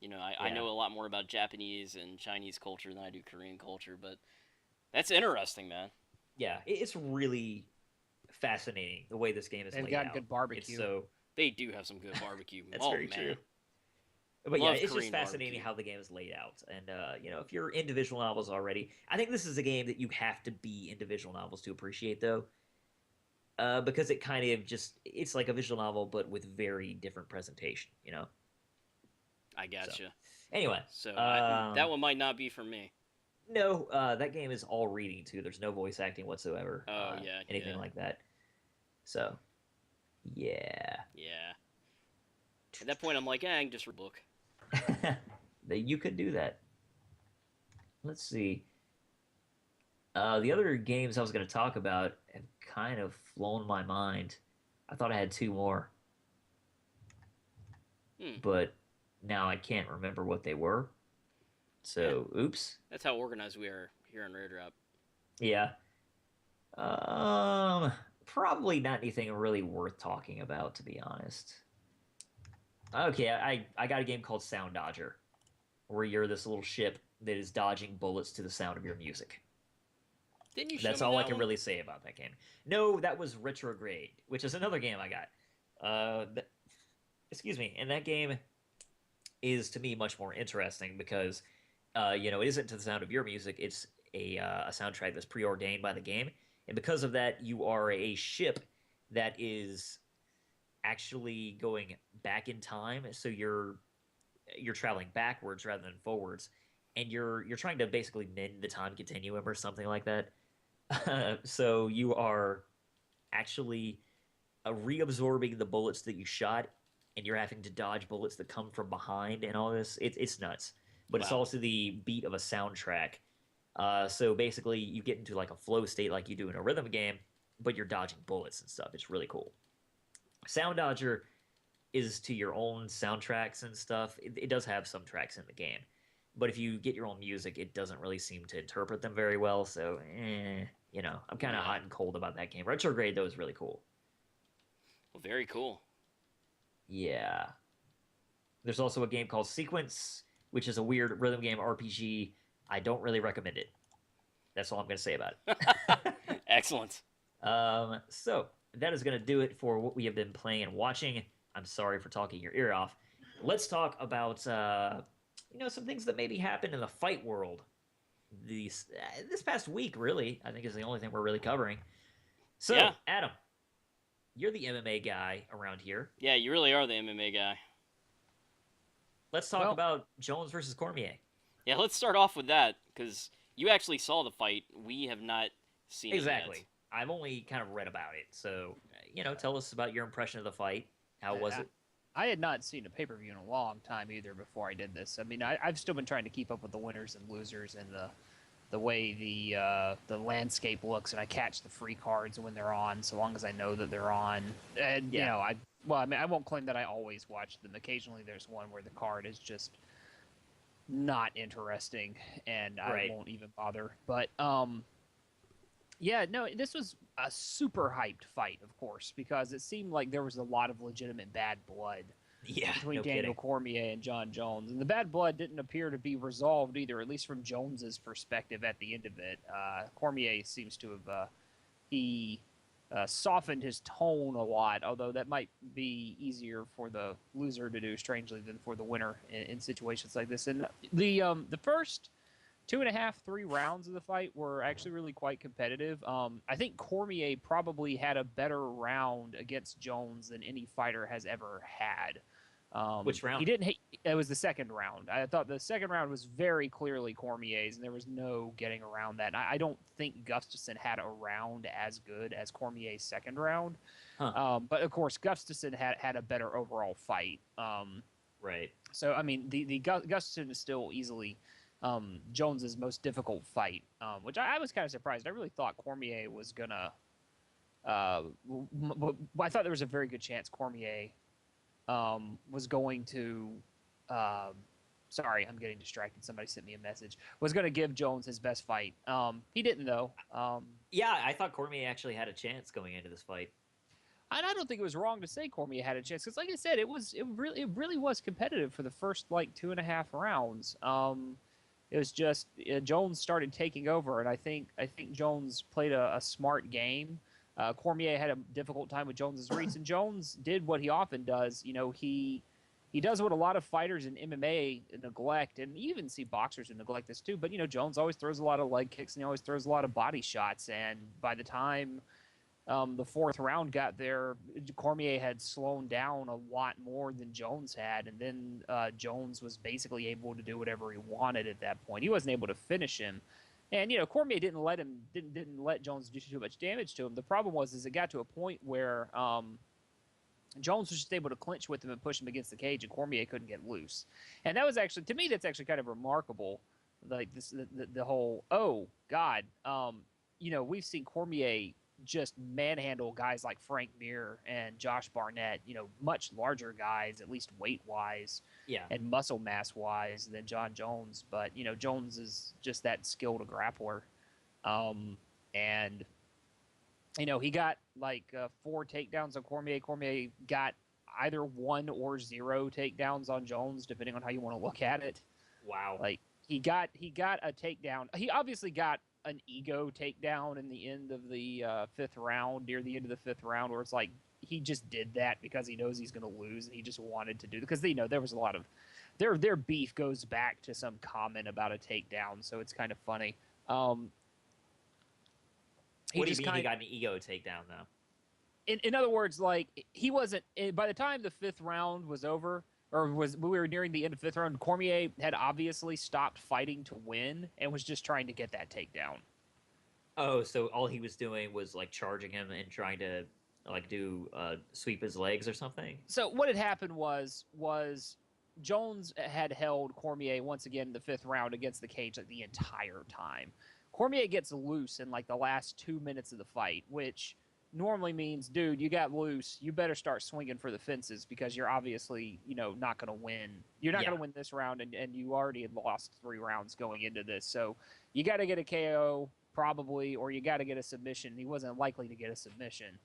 I know a lot more about Japanese and Chinese culture than I do Korean culture, but that's interesting, man. Yeah, it's really fascinating the way this game is laid out. They've got good barbecue. They do have some good barbecue. That's very true. But yeah, it's just fascinating how the game is laid out. And, if you're into visual novels already, I think this is a game that you have to be into visual novels to appreciate, though. Because it kind of it's like a visual novel, but with very different presentation, I gotcha. So, anyway. So that one might not be for me. No, that game is all reading, too. There's no voice acting whatsoever. Oh, yeah. Anything like that. So, yeah. Yeah. At that point, I'm like, I can just read a book. You could do that. Let's see. The other games I was going to talk about have kind of flown my mind. I thought I had 2 more. But now I can't remember what they were. So, oops. That's how organized we are here on Rare Drop. Yeah. Probably not anything really worth talking about, to be honest. Okay, I got a game called Sound Dodger, where you're this little ship that is dodging bullets to the sound of your music. Didn't you? That's all I can really say about that game. No, that was Retrograde, which is another game I got. Excuse me, and that game is to me much more interesting because, it isn't to the sound of your music. It's a soundtrack that's preordained by the game, and because of that, you are a ship that is actually going back in time. So you're you're traveling backwards rather than forwards, and you're trying to basically mend the time continuum or something like that. So you are actually reabsorbing the bullets that you shot, and you're having to dodge bullets that come from behind and all this. It's nuts, but it's Wow. also the beat of a soundtrack. So basically, you get into like a flow state like you do in a rhythm game, but you're dodging bullets and stuff. It's really cool. Sound Dodger is to your own soundtracks and stuff. It does have some tracks in the game, but if you get your own music, it doesn't really seem to interpret them very well. So, I'm kind of Yeah. hot and cold about that game. Retrograde though is really cool. Well, very cool. Yeah. There's also a game called Sequence, which is a weird rhythm game RPG. I don't really recommend it. That's all I'm going to say about it. Excellent. So that is going to do it for what we have been playing and watching. I'm sorry for talking your ear off. Let's talk about some things that maybe happened in the fight world this past week. Really, I think is the only thing we're really covering. So, Yeah. Adam, you're the MMA guy around here. Yeah, you really are the MMA guy. Let's talk Well- about Jones versus Cormier. Yeah, let's start off with that because you actually saw the fight. We have not seen Exactly. it yet. I've only kind of read about it. So, tell us about your impression of the fight. How was it? I had not seen a pay-per-view in a long time either before I did this. I mean, I've still been trying to keep up with the winners and losers and the way the landscape looks, and I catch the free cards when they're on, so long as I know that they're on. And Yeah. I won't claim that I always watch them. Occasionally, there's one where the card is just not interesting, and Right. I won't even bother. But yeah, no, this was a super hyped fight, of course, because it seemed like there was a lot of legitimate bad blood Yeah, between no Daniel kidding. Cormier and John Jones, and the bad blood didn't appear to be resolved either, at least from Jones's perspective at the end of it. Cormier seems to have he softened his tone a lot, although that might be easier for the loser to do, strangely, than for the winner in situations like this. And the first 2.5, 3 rounds of the fight were actually really quite competitive. I think Cormier probably had a better round against Jones than any fighter has ever had. Which round? He didn't. It was the second round. I thought the second round was very clearly Cormier's, and there was no getting around that. And I don't think Gustafsson had a round as good as Cormier's second round. Huh. But of course, Gustafsson had a better overall fight. Right. So I mean, the Gustafsson is still easily Jones's most difficult fight, which I was kind of surprised. I really thought Cormier was gonna. I thought there was a very good chance Cormier was going to. Sorry, I'm getting distracted. Somebody sent me a message. Was going to give Jones his best fight. He didn't though. Yeah, I thought Cormier actually had a chance going into this fight. And I don't think it was wrong to say Cormier had a chance because, like I said, it really was competitive for the first like 2.5 rounds. It was just Jones started taking over, and I think Jones played a smart game. Cormier had a difficult time with Jones's reads, and Jones did what he often does. He does what a lot of fighters in MMA neglect, and you even see boxers who neglect this too. But Jones always throws a lot of leg kicks, and he always throws a lot of body shots. And by the time the fourth round got there, Cormier had slowed down a lot more than Jones had, and then Jones was basically able to do whatever he wanted at that point. He wasn't able to finish him, and Cormier didn't let Jones do too much damage to him. The problem was it got to a point where Jones was just able to clinch with him and push him against the cage, and Cormier couldn't get loose. And that was actually, to me, that's actually kind of remarkable. Like this, the whole we've seen Cormier just manhandle guys like Frank Mir and Josh Barnett, much larger guys, at least weight-wise Yeah. and muscle mass-wise than John Jones. But, Jones is just that skilled a grappler. And, he got like 4 takedowns on Cormier. Cormier got either 1 or 0 takedowns on Jones, depending on how you want to look at it. Wow. Like he got a takedown. He obviously got an ego takedown in the end of the 5th round, near the end of the 5th round, where it's like he just did that because he knows he's going to lose, and he just wanted to do it because there was a lot of their beef goes back to some comment about a takedown, so it's kind of funny. What do you mean he got an ego takedown though? In other words, like he wasn't by the time the 5th round was over, or was we were nearing the end of the fifth round. Cormier had obviously stopped fighting to win and was just trying to get that takedown. Oh, so all he was doing was like charging him and trying to like do sweep his legs or something. So what had happened was Jones had held Cormier once again in the fifth round against the cage like the entire time. Cormier gets loose in like the last 2 minutes of the fight, which normally means, dude, you got loose. You better start swinging for the fences because you're obviously, not going to win. You're not going to win this round, and you already had lost 3 rounds going into this. So you got to get a KO probably, or you got to get a submission. He wasn't likely to get a submission.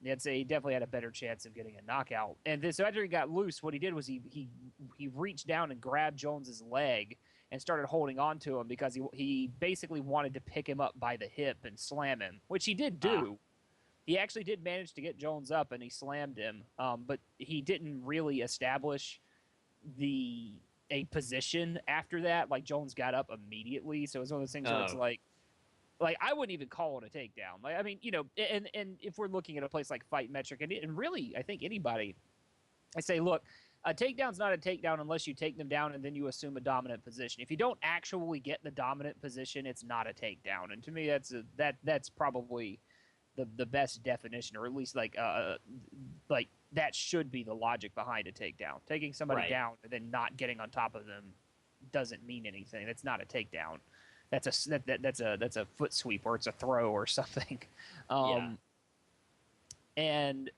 I'd say he definitely had a better chance of getting a knockout. And then, so after he got loose, what he did was he reached down and grabbed Jones's leg and started holding on to him because he basically wanted to pick him up by the hip and slam him, which he did do. He actually did manage to get Jones up and he slammed him, but he didn't really establish a position after that. Like Jones got up immediately, so it was one of those things where it's like I wouldn't even call it a takedown. Like, I mean, and if we're looking at a place like Fight Metric, and really, I think anybody, I say, look, a takedown's not a takedown unless you take them down and then you assume a dominant position. If you don't actually get the dominant position, it's not a takedown. And to me, that's probably the best definition, or at least like that should be the logic behind a takedown. Taking somebody down and then not getting on top of them doesn't mean anything. That's not a takedown. That's a foot sweep, or it's a throw or something. And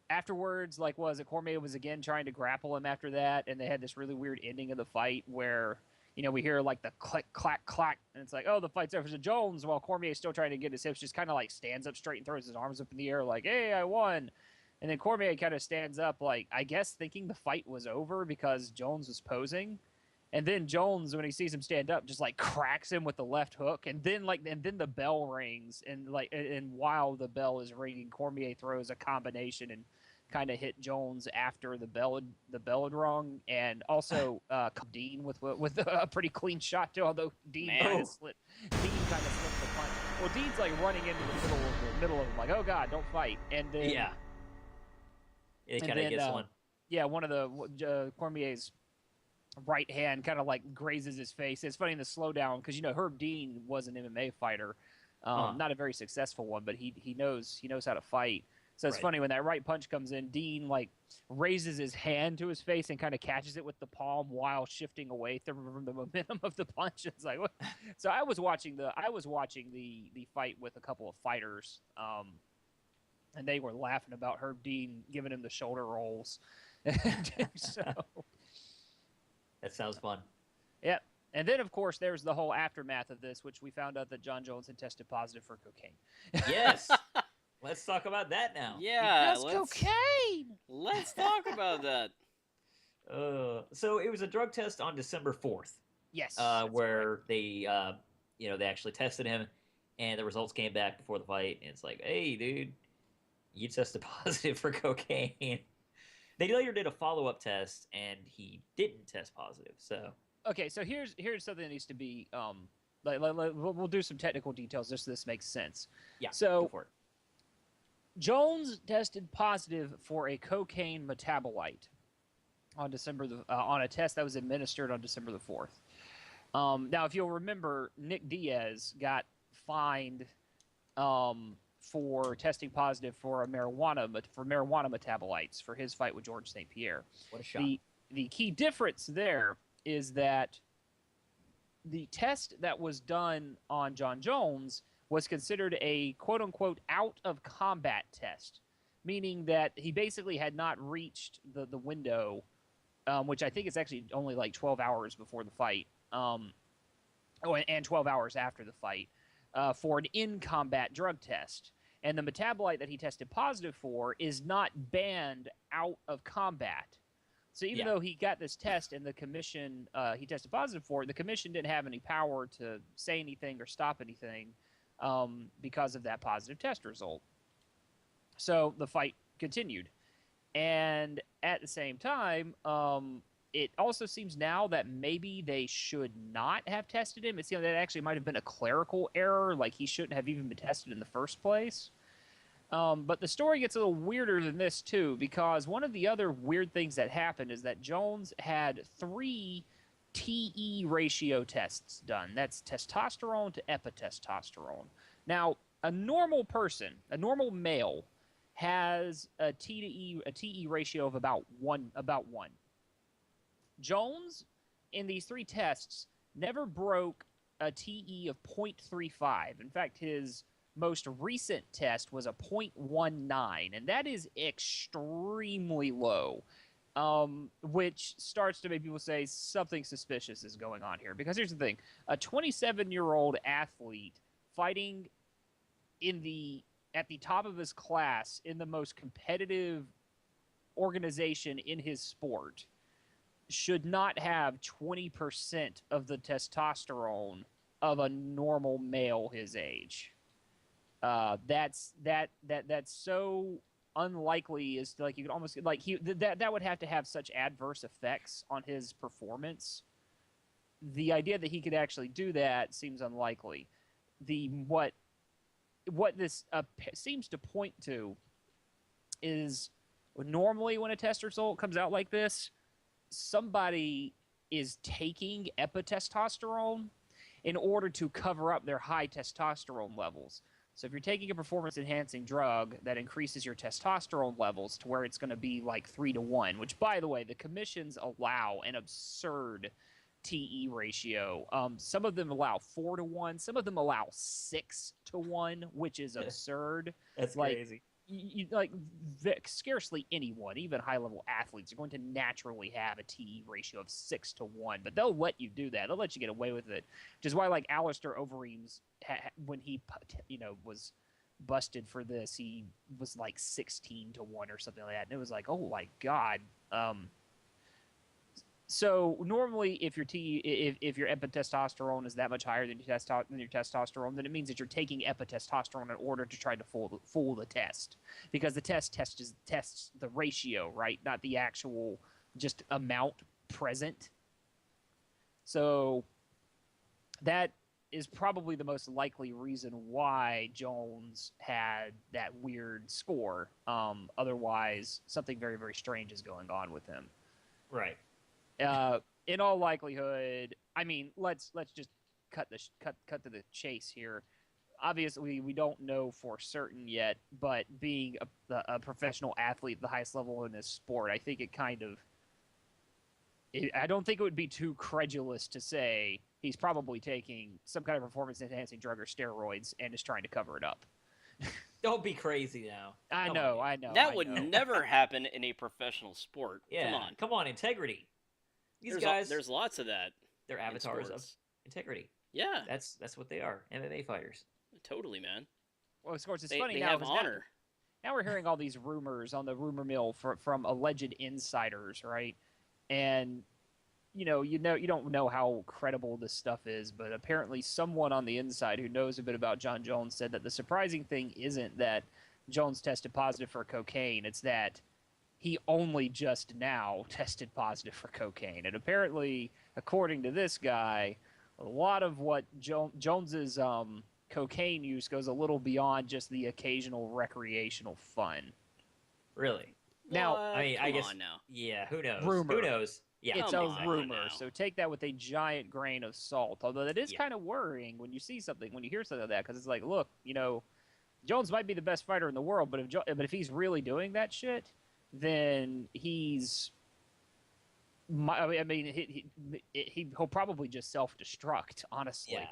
afterwards, like, Cormier was again trying to grapple him after that, and they had this really weird ending of the fight where we hear like the click, clack, clack, and it's like, oh, the fight's over to Jones, while Cormier is still trying to get his hips, just kind of like stands up straight and throws his arms up in the air like, hey, I won. And then Cormier kind of stands up, like, I guess thinking the fight was over because Jones was posing. And then Jones, when he sees him stand up, just like cracks him with the left hook, and then the bell rings, and while the bell is ringing, Cormier throws a combination and kind of hit Jones after the bell had rung, and also Dean with a pretty clean shot too. Although Dean kind of slipped the punch. Well, Dean's like running into the middle of him, like, oh god, don't fight, and then it kind of gets one. Yeah, one of the Cormier's right hand kind of like grazes his face. It's funny in the slowdown because Herb Dean was an MMA fighter, not a very successful one, but he knows how to fight. So it's funny when that right punch comes in, Dean like raises his hand to his face and kind of catches it with the palm while shifting away from the momentum of the punch. It's like, what? So I was watching the fight with a couple of fighters, and they were laughing about Herb Dean giving him the shoulder rolls. So. That sounds fun. Yep. And then, of course, there's the whole aftermath of this, which we found out that Jon Jones had tested positive for cocaine. Yes. Let's talk about that now. Yeah. Cocaine! Let's talk about that. So it was a drug test on December 4th. Yes. Where they actually tested him, and the results came back before the fight, and it's like, hey, dude, you tested positive for cocaine. They later did a follow-up test, and he didn't test positive. So okay, so here's something that needs to be we'll do some technical details just so this makes sense. Yeah. So go for it. Jones tested positive for a cocaine metabolite on on a test that was administered on December the 4th. Now, if you'll remember, Nick Diaz got fined for testing positive for marijuana metabolites for his fight with George St. Pierre. What a shot. The key difference there is that the test that was done on Jon Jones was considered a quote-unquote out-of-combat test, meaning that he basically had not reached the window, which I think is actually only like 12 hours before the fight, and 12 hours after the fight, for an in-combat drug test. And the metabolite that he tested positive for is not banned out of combat. So even though he got this test and the commission he tested positive for, the commission didn't have any power to say anything or stop anything because of that positive test result. So the fight continued. And at the same time, it also seems now that maybe they should not have tested him. It seems that actually might have been a clerical error, like he shouldn't have even been tested in the first place. But the story gets a little weirder than this too, because one of the other weird things that happened is that Jones had 3 TE ratio tests done. That's testosterone to epitestosterone. Now, a normal person, a normal male, has a TE ratio of about one. Jones, in these 3 tests, never broke a TE of 0.35. In fact, his most recent test was a 0.19, and that is extremely low, which starts to make people say something suspicious is going on here. Because here's the thing: a 27-year-old athlete fighting at the top of his class in the most competitive organization in his sport should not have 20% of the testosterone of a normal male his age. That's so unlikely. Is like you could almost like that would have to have such adverse effects on his performance. The idea that he could actually do that seems unlikely. What this seems to point to is normally when a test result comes out like this, somebody is taking epitestosterone in order to cover up their high testosterone levels. So if you're taking a performance-enhancing drug that increases your testosterone levels to where it's going to be like 3-to-1, which, by the way, the commissions allow an absurd TE ratio. Some of them allow 4-to-1. Some of them allow 6-to-1, which is absurd. That's like, crazy. Scarcely anyone, even high-level athletes, are going to naturally have a TE ratio of 6-to-1, but they'll let you do that. They'll let you get away with it, which is why, like, Alistair Overeem's, when he, was busted for this, he was like 16-to-1 or something like that, and it was like, oh my god. So normally, if your epitestosterone is that much higher than your testosterone, then it means that you're taking epitestosterone in order to try to fool the test, because the test tests the ratio, right, not the actual just amount present. So that is probably the most likely reason why Jones had that weird score. Otherwise, something very, very strange is going on with him. Right. In all likelihood, I mean, let's just cut to the chase here. Obviously, we don't know for certain yet, but being a professional athlete at the highest level in this sport, I think I don't think it would be too credulous to say he's probably taking some kind of performance-enhancing drug or steroids and is trying to cover it up. Don't be crazy now. I know. That would never happen in a professional sport. Yeah, come on, integrity. These guys, there's lots of that. They're avatars of integrity. Yeah, that's what they are. MMA fighters. Totally, man. Well, of course, it's funny they now. Have honor. Now we're hearing all these rumors on the rumor mill from alleged insiders, right? And you don't know how credible this stuff is, but apparently someone on the inside who knows a bit about Jon Jones said that the surprising thing isn't that Jones tested positive for cocaine; it's that he only just now tested positive for cocaine. And apparently, according to this guy, a lot of what Jones's cocaine use goes a little beyond just the occasional recreational fun. Really? Now, I guess. Now. Yeah, who knows? Rumor. Who knows? Yeah, it's a rumor, so take that with a giant grain of salt. Although that is kind of worrying when you hear something like that, because it's like, look, Jones might be the best fighter in the world, but if he's really doing that shit, then he'll probably just self-destruct, honestly. Yeah.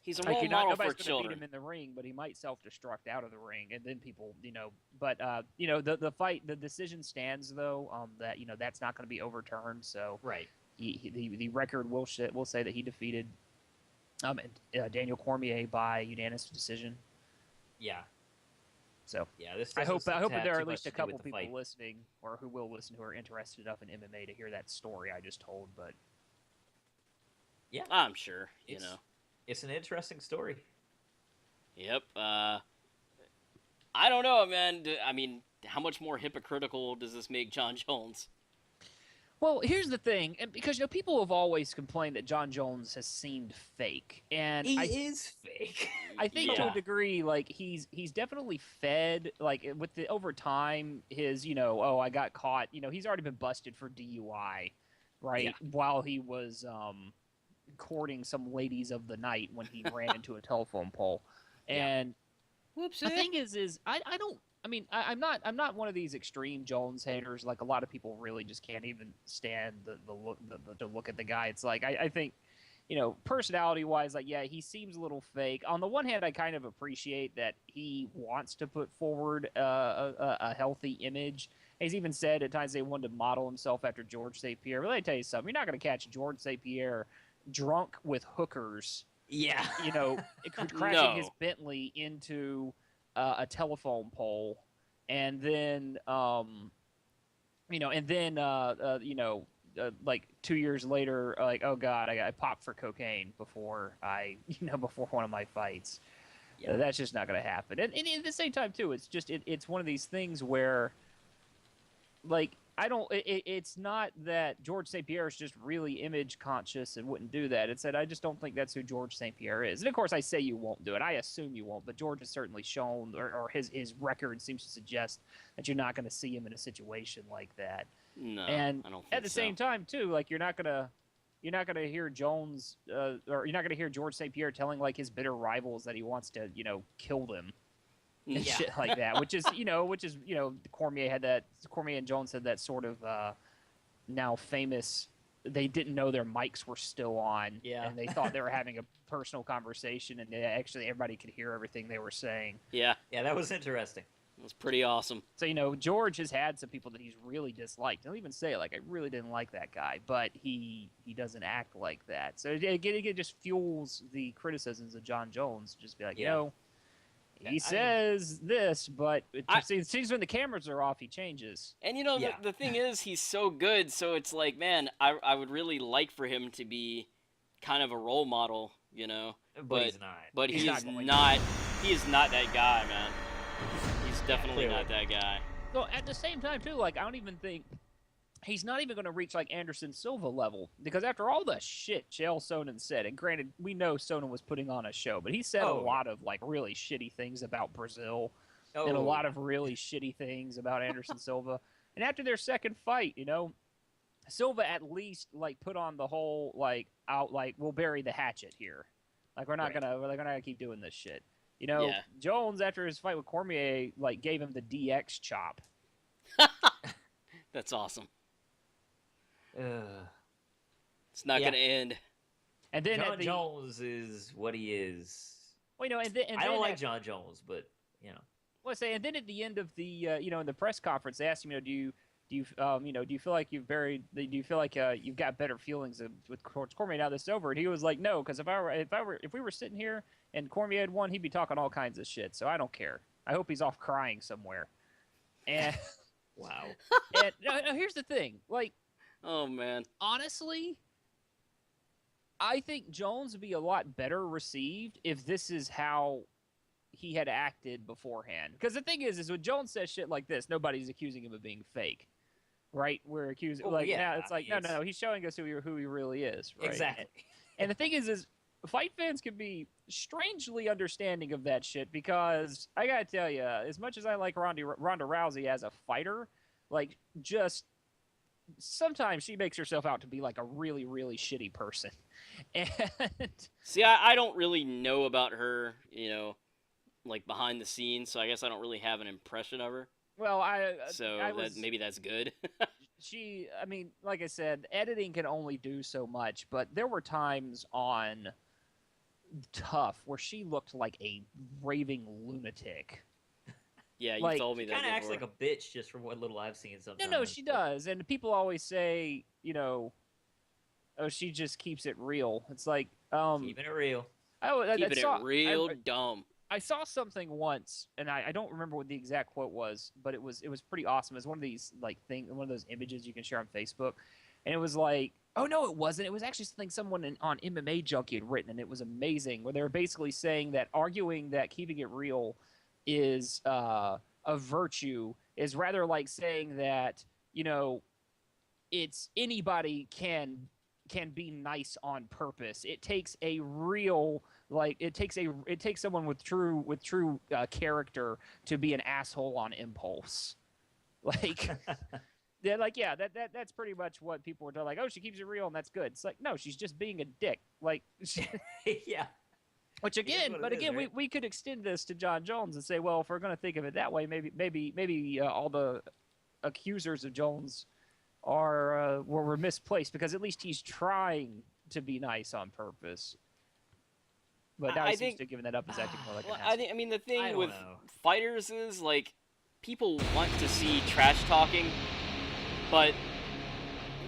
He's a role model nobody's for children. Beat him in the ring, but he might self-destruct out of the ring, and then people, But the fight, the decision stands though. That's not going to be overturned. So right. The record will say that he defeated Daniel Cormier by unanimous decision. Yeah. So yeah, this I hope that there are at least a couple people listening, or who will listen, who are interested enough in MMA to hear that story I just told. But yeah, I'm sure. It's an interesting story. Yep. I don't know, man. I mean, how much more hypocritical does this make Jon Jones? Well, here's the thing, and because people have always complained that John Jones has seemed fake, and He is fake. I think to Yeah. a degree, like he's definitely fed like with the over time his oh, I got caught, he's already been busted for DUI, right? Yeah. While he was courting some ladies of the night when he ran into a telephone pole, Yeah. and Whoops. the thing is I don't. I mean, I'm not one of these extreme Jones haters. Like a lot of people really just can't even stand the look to look at the guy. It's like I think, personality wise, like yeah, he seems a little fake. On the one hand, I kind of appreciate that he wants to put forward a healthy image. He's even said at times they wanted to model himself after George St. Pierre. But let me tell you something: you're not going to catch George St. Pierre drunk with hookers, Yeah. crashing his No. Bentley into a telephone pole, and then like 2 years later, like oh god, I popped for cocaine before before one of my fights. Yeah. That's just not going to happen. And at the same time too, it's just it's one of these things where like I don't. It's not that George St. Pierre is just really image conscious and wouldn't do that. It's that I just don't think that's who George St. Pierre is. And of course, I say you won't do it. I assume you won't. But George has certainly shown, or his record seems to suggest that you're not going to see him in a situation like that. No, And I don't think at the same so. time, too, like you're not gonna hear Jones or you're not gonna hear George St. Pierre telling like his bitter rivals that he wants to kill them and Yeah. shit like that, which is Cormier and Jones had that sort of now famous. They didn't know their mics were still on, Yeah. and they thought they were having a personal conversation, and actually everybody could hear everything they were saying. Yeah, Yeah, that was interesting. it was pretty awesome. So George has had some people that he's really disliked. He'll even say like, I really didn't like that guy, but he doesn't act like that. So it just fuels the criticisms of John Jones. Just be like, Yeah. he says this, but it I- seems when the cameras are off, he changes. And Yeah. the thing is, he's so good, so it's like, man, I would really like for him to be kind of a role model, But he's not. But He's he not is going to. not. He is not that guy, man. He's definitely clearly. not that guy. Well, at the same time, too, like I don't even think he's not even going to reach like Anderson Silva level because after all the shit Chael Sonnen said, and granted, we know Sonnen was putting on a show, but he said a Oh, yeah. lot of like really shitty things about Brazil Oh, and a lot of really shitty things about Anderson Silva. And after their second fight, Silva at least like put on the whole like out like we'll bury the hatchet here, like we're not Right. gonna keep doing this shit. Yeah. Jones after his fight with Cormier like gave him the DX chop. That's awesome. Ugh. It's not Yeah. gonna end. And then John at the, Jones is what he is. well, and I don't then like at, John Jones, but well, I say, and then at the end of the in the press conference, they asked him, do you feel like you've buried? Do you feel like you've got better feelings with Cormier now this is over? And he was like, no, because if we were sitting here and Cormier had won, he'd be talking all kinds of shit. So I don't care. I hope he's off crying somewhere. And wow. and no, here's the thing, like Oh man. honestly, I think Jones would be a lot better received if this is how he had acted beforehand. Because the thing is when Jones says shit like this, nobody's accusing him of being fake, right? We're accusing Well, yeah, now it's like no, he's showing us who he really is, right? Exactly. And the thing is fight fans can be strangely understanding of that shit because I gotta tell you, as much as I like Ronda Rousey as a fighter, like just sometimes she makes herself out to be like a really, really shitty person. And See, I don't really know about her, like behind the scenes, so I guess I don't really have an impression of her. well, So maybe that's good. I mean, like I said, editing can only do so much, but there were times on Tough where she looked like a raving lunatic. Yeah, you Like, told me that Kind of acts before. like a bitch just from what little I've seen sometimes. No, she does. And people always say, oh, she just keeps it real. It's like, Keeping it real. Keeping it real dumb. I saw something once, and I don't remember what the exact quote was, but it was pretty awesome. It was one of these one of those images you can share on Facebook, and it was like, oh no, it wasn't. It was actually something someone on MMA Junkie had written, and it was amazing. Where they were basically saying that arguing that keeping it real is a virtue is rather like saying that it's anybody can be nice on purpose. It takes a real it takes someone with true character to be an asshole on impulse. Like they're like, yeah, that's pretty much what people are doing. Like, oh, she keeps it real and that's good. It's like, no, she's just being a dick. Like, Yeah. which again, But again, right? we could extend this to John Jones and say, well, if we're going to think of it that way, maybe all the accusers of Jones were misplaced, because at least he's trying to be nice on purpose. But now he seems to have given that up as acting more like an asshole. I mean, the thing with know. fighters is, like, people want to see trash talking, but,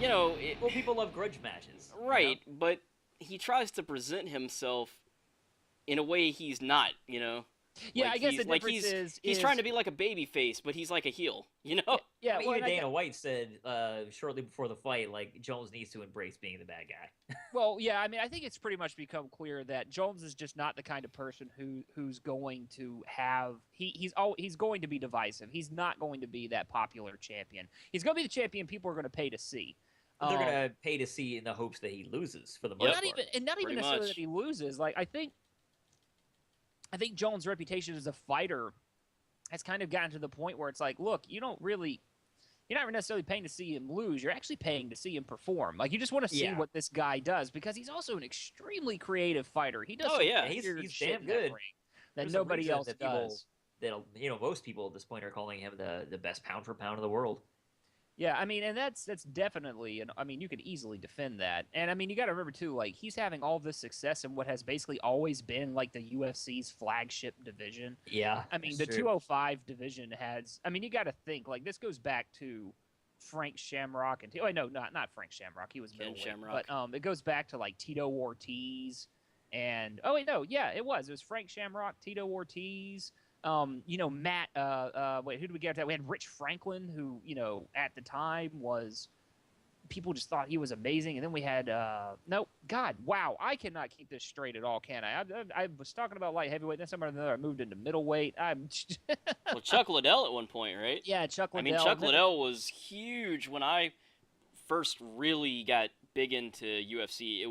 you know... Well, people love grudge matches. Right, but he tries to present himself in a way he's not, you know? Yeah, Like, I guess the like difference he's trying to be like a baby face, but he's like a heel, you know? Yeah, well, even Dana White said shortly before the fight, like, Jones needs to embrace being the bad guy. well, yeah, I mean, I think it's pretty much become clear that Jones is just not the kind of person who's going to have he's going to be divisive. He's not going to be that popular champion. He's going to be the champion people are going to pay to see. They're gonna pay to see in the hopes that he loses for the most not part. not even Pretty necessarily much. that he loses. Like, I think Jones' reputation as a fighter has kind of gotten to the point where it's like, look, you're not necessarily paying to see him lose. You're actually paying to see him perform. Like, you just want to see Yeah. what this guy does, because he's also an extremely creative fighter. He does Oh, some yeah. He's weird shit damn in that good. ring that There's a nobody reason else that people- does. That most people at this point are calling him the best pound for pound in the world. Yeah, I mean, and that's definitely, and I mean, you could easily defend that. And I mean, you got to remember too, like, he's having all this success in what has basically always been like the UFC's flagship division. Yeah, I mean, that's the true. 205 division has. I mean, you got to think, like, this goes back to Frank Shamrock and oh, no, not Frank Shamrock. He was Ken middleweight. Shamrock. But it goes back to like Tito Ortiz and oh wait, no, yeah, it was Frank Shamrock, Tito Ortiz. You know, Matt. Wait, who did we get that? We had Rich Franklin, who, you know, at the time was, people just thought he was amazing. And then we had no, God, wow, I cannot keep this straight at all, can I? I was talking about light heavyweight, then somebody I moved into middleweight. I'm Well, Chuck Liddell at one point, right? yeah, Chuck Liddell. I mean, Chuck Liddell was huge when I first really got big into UFC. It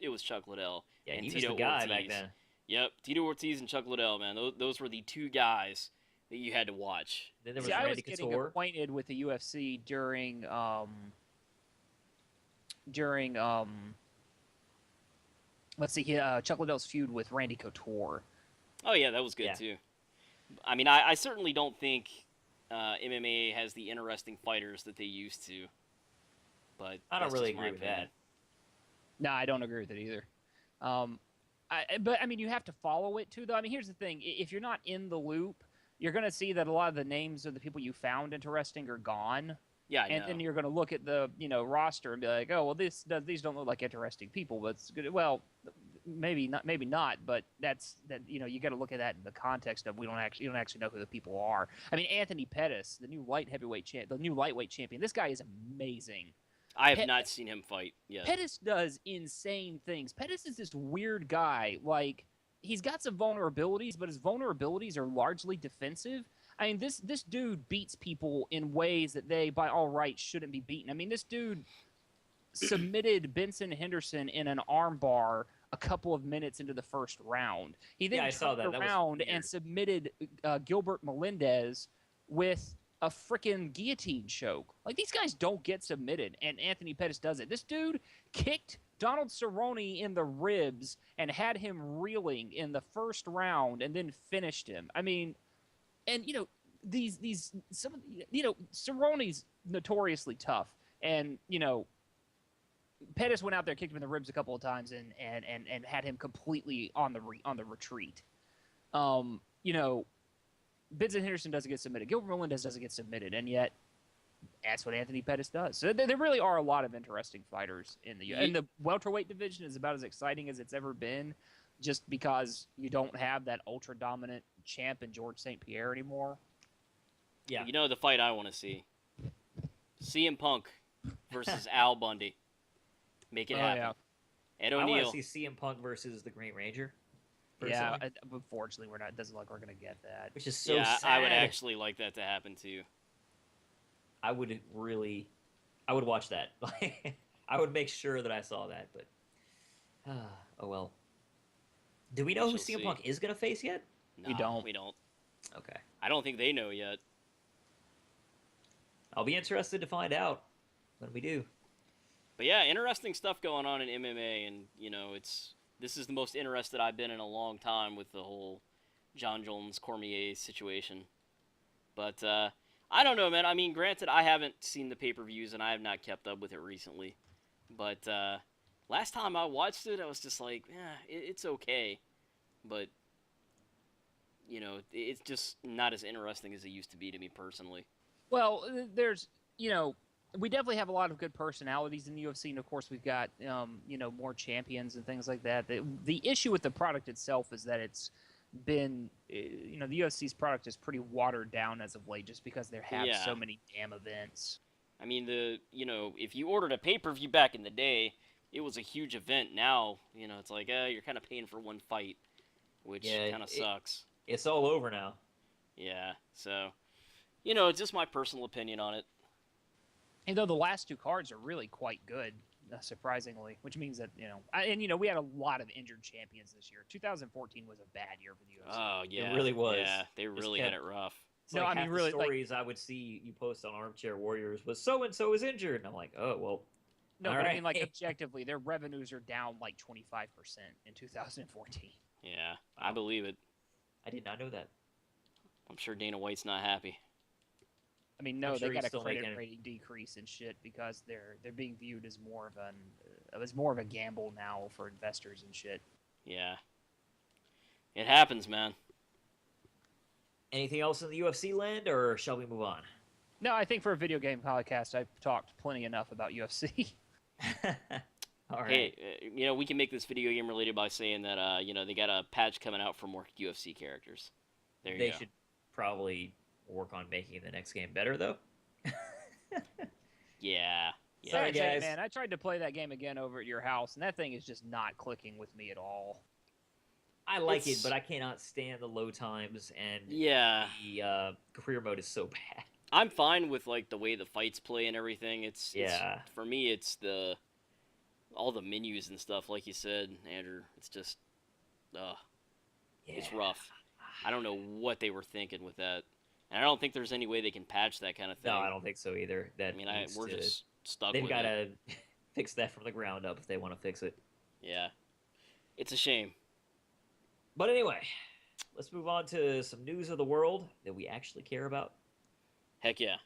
was Chuck Liddell. Yeah, and he was Tito the guy Ortiz. back then. Yep, Tito Ortiz and Chuck Liddell, man. Those were the two guys that you had to watch. Then there was See, I was Randy getting Couture. acquainted with the UFC during let's see, Chuck Liddell's feud with Randy Couture. Oh yeah, that was good Yeah. too. I mean, I certainly don't think MMA has the interesting fighters that they used to. But I don't that's really just my agree with opinion. that. No, I don't agree with it either. But I mean, you have to follow it too, though. I mean, here's the thing: if you're not in the loop, you're going to see that a lot of the names of the people you found interesting are gone. Yeah, I And know. then you're going to look at the roster and be like, oh well, these don't look like interesting people, but it's good. Well, maybe not, but you got to look at that in the context of you don't actually know who the people are. I mean, Anthony Pettis, the new lightweight champion. This guy is amazing. I have not seen him fight yet. Pettis does insane things. Pettis is this weird guy. Like, he's got some vulnerabilities, but his vulnerabilities are largely defensive. I mean, this dude beats people in ways that they, by all rights, shouldn't be beaten. I mean, this dude submitted Benson Henderson in an armbar a couple of minutes into the first round. He then I saw turned that. That was around weird. and submitted Gilbert Melendez with a freaking guillotine choke. Like, these guys don't get submitted, and Anthony Pettis does it. This dude kicked Donald Cerrone in the ribs and had him reeling in the first round and then finished him. I mean, and Cerrone's notoriously tough, and Pettis went out there, kicked him in the ribs a couple of times, and had him completely on the retreat. Benson Henderson doesn't get submitted. Gilbert Melendez doesn't get submitted, and yet that's what Anthony Pettis does. So there really are a lot of interesting fighters in the and the welterweight division is about as exciting as it's ever been, just because you don't have that ultra dominant champ in George St. Pierre anymore. Yeah. You know the fight I want to see? CM Punk versus Al Bundy. Make it happen. Yeah. Ed I want O'Neill. to see CM Punk versus the Green Ranger. Yeah, personally, unfortunately, it doesn't look like we're gonna get that. which is so yeah, sad. I would actually like that to happen too. I would really I would watch that. I would make sure that I saw that, but oh well. Do we know who We CM shall Punk is gonna face yet? We No, don't. We don't. Okay, I don't think they know yet. I'll be interested to find out when we do. But yeah, interesting stuff going on in MMA, and this is the most interested I've been in a long time with the whole John Jones Cormier situation. But I don't know, man. I mean, granted, I haven't seen the pay-per-views and I have not kept up with it recently. But last time I watched it, I was just like, it's okay, but it's just not as interesting as it used to be to me personally. Well, there's, we definitely have a lot of good personalities in the UFC, and of course we've got, more champions and things like that. The issue with the product itself is that it's been, the UFC's product is pretty watered down as of late, just because there have so many damn events. I mean, if you ordered a pay-per-view back in the day, it was a huge event. Now, it's like, you're kind of paying for one fight, which kind of sucks. It's all over now. Yeah, so, it's just my personal opinion on it. And though the last two cards are really quite good, surprisingly, which means that, we had a lot of injured champions this year. 2014 was a bad year for the UFC. Oh, yeah. It really was. Yeah, they really had it rough. It's like half the stories I would see you post on Armchair Warriors was so-and-so is injured. And I'm like, oh, well, no, but right. I mean, like, objectively, their revenues are down like 25% in 2014. Yeah, I believe it. I did not know that. I'm sure Dana White's not happy. I mean, no, sure they got a still credit making rating decrease and shit because they're being viewed as more of a gamble now for investors and shit. Yeah, it happens, man. Anything else in the UFC land, or shall we move on? No, I think for a video game podcast, I've talked plenty enough about UFC. All right. Hey, we can make this video game related by saying that, they got a patch coming out for more UFC characters. There you go. They should probably work on making the next game better, though. Yeah. Sorry, guys. Man, I tried to play that game again over at your house, and that thing is just not clicking with me at all. I like it, but I cannot stand the low times, and the career mode is so bad. I'm fine with like the way the fights play and everything. It's for me, it's all the menus and stuff, like you said, Andrew. It's just, it's rough. I don't know what they were thinking with that, and I don't think there's any way they can patch that kind of thing. No, I don't think so either. We're just stuck. They've with got it. to fix that from the ground up if they want to fix it. Yeah, it's a shame. But anyway, let's move on to some news of the world that we actually care about. Heck yeah.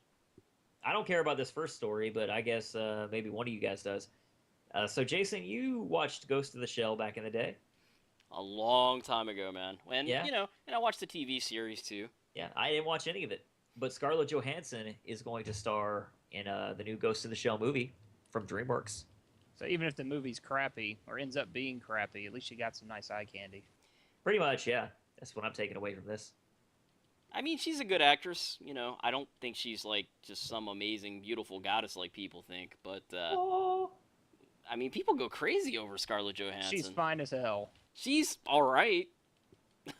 I don't care about this first story, but I guess maybe one of you guys does. So, Jason, you watched Ghost of the Shell back in the day. A long time ago, man. And, Yeah. And I watched the TV series, too. Yeah, I didn't watch any of it. But Scarlett Johansson is going to star in the new Ghost of the Shell movie from DreamWorks. So even if the movie's crappy, or ends up being crappy, at least you got some nice eye candy. Pretty much, yeah. That's what I'm taking away from this. I mean, she's a good actress. I don't think she's, like, just some amazing, beautiful goddess like people think. But, I mean, people go crazy over Scarlett Johansson. She's fine as hell. She's all right.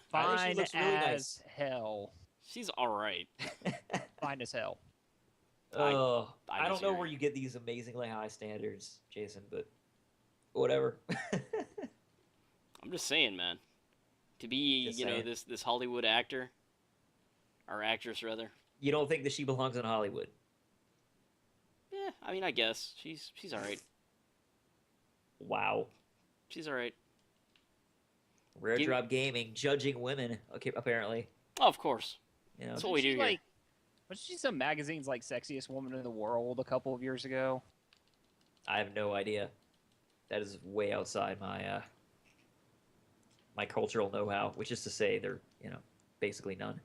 Fine she looks really as nice. hell. She's all right. Fine as hell. I I don't know disagree. where you get these amazingly high standards, Jason, but whatever. I'm just saying, man. To be, Just saying. this Hollywood actor, or actress, rather. You don't think that she belongs in Hollywood? Yeah, I mean, I guess. She's all right. Wow. She's all right. Rare Drop Gaming, judging women, okay, apparently. Oh, of course. You know, That's what we do here. Was she some magazine's like sexiest woman in the world a couple of years ago? I have no idea. That is way outside my my cultural know-how, which is to say they're, basically none.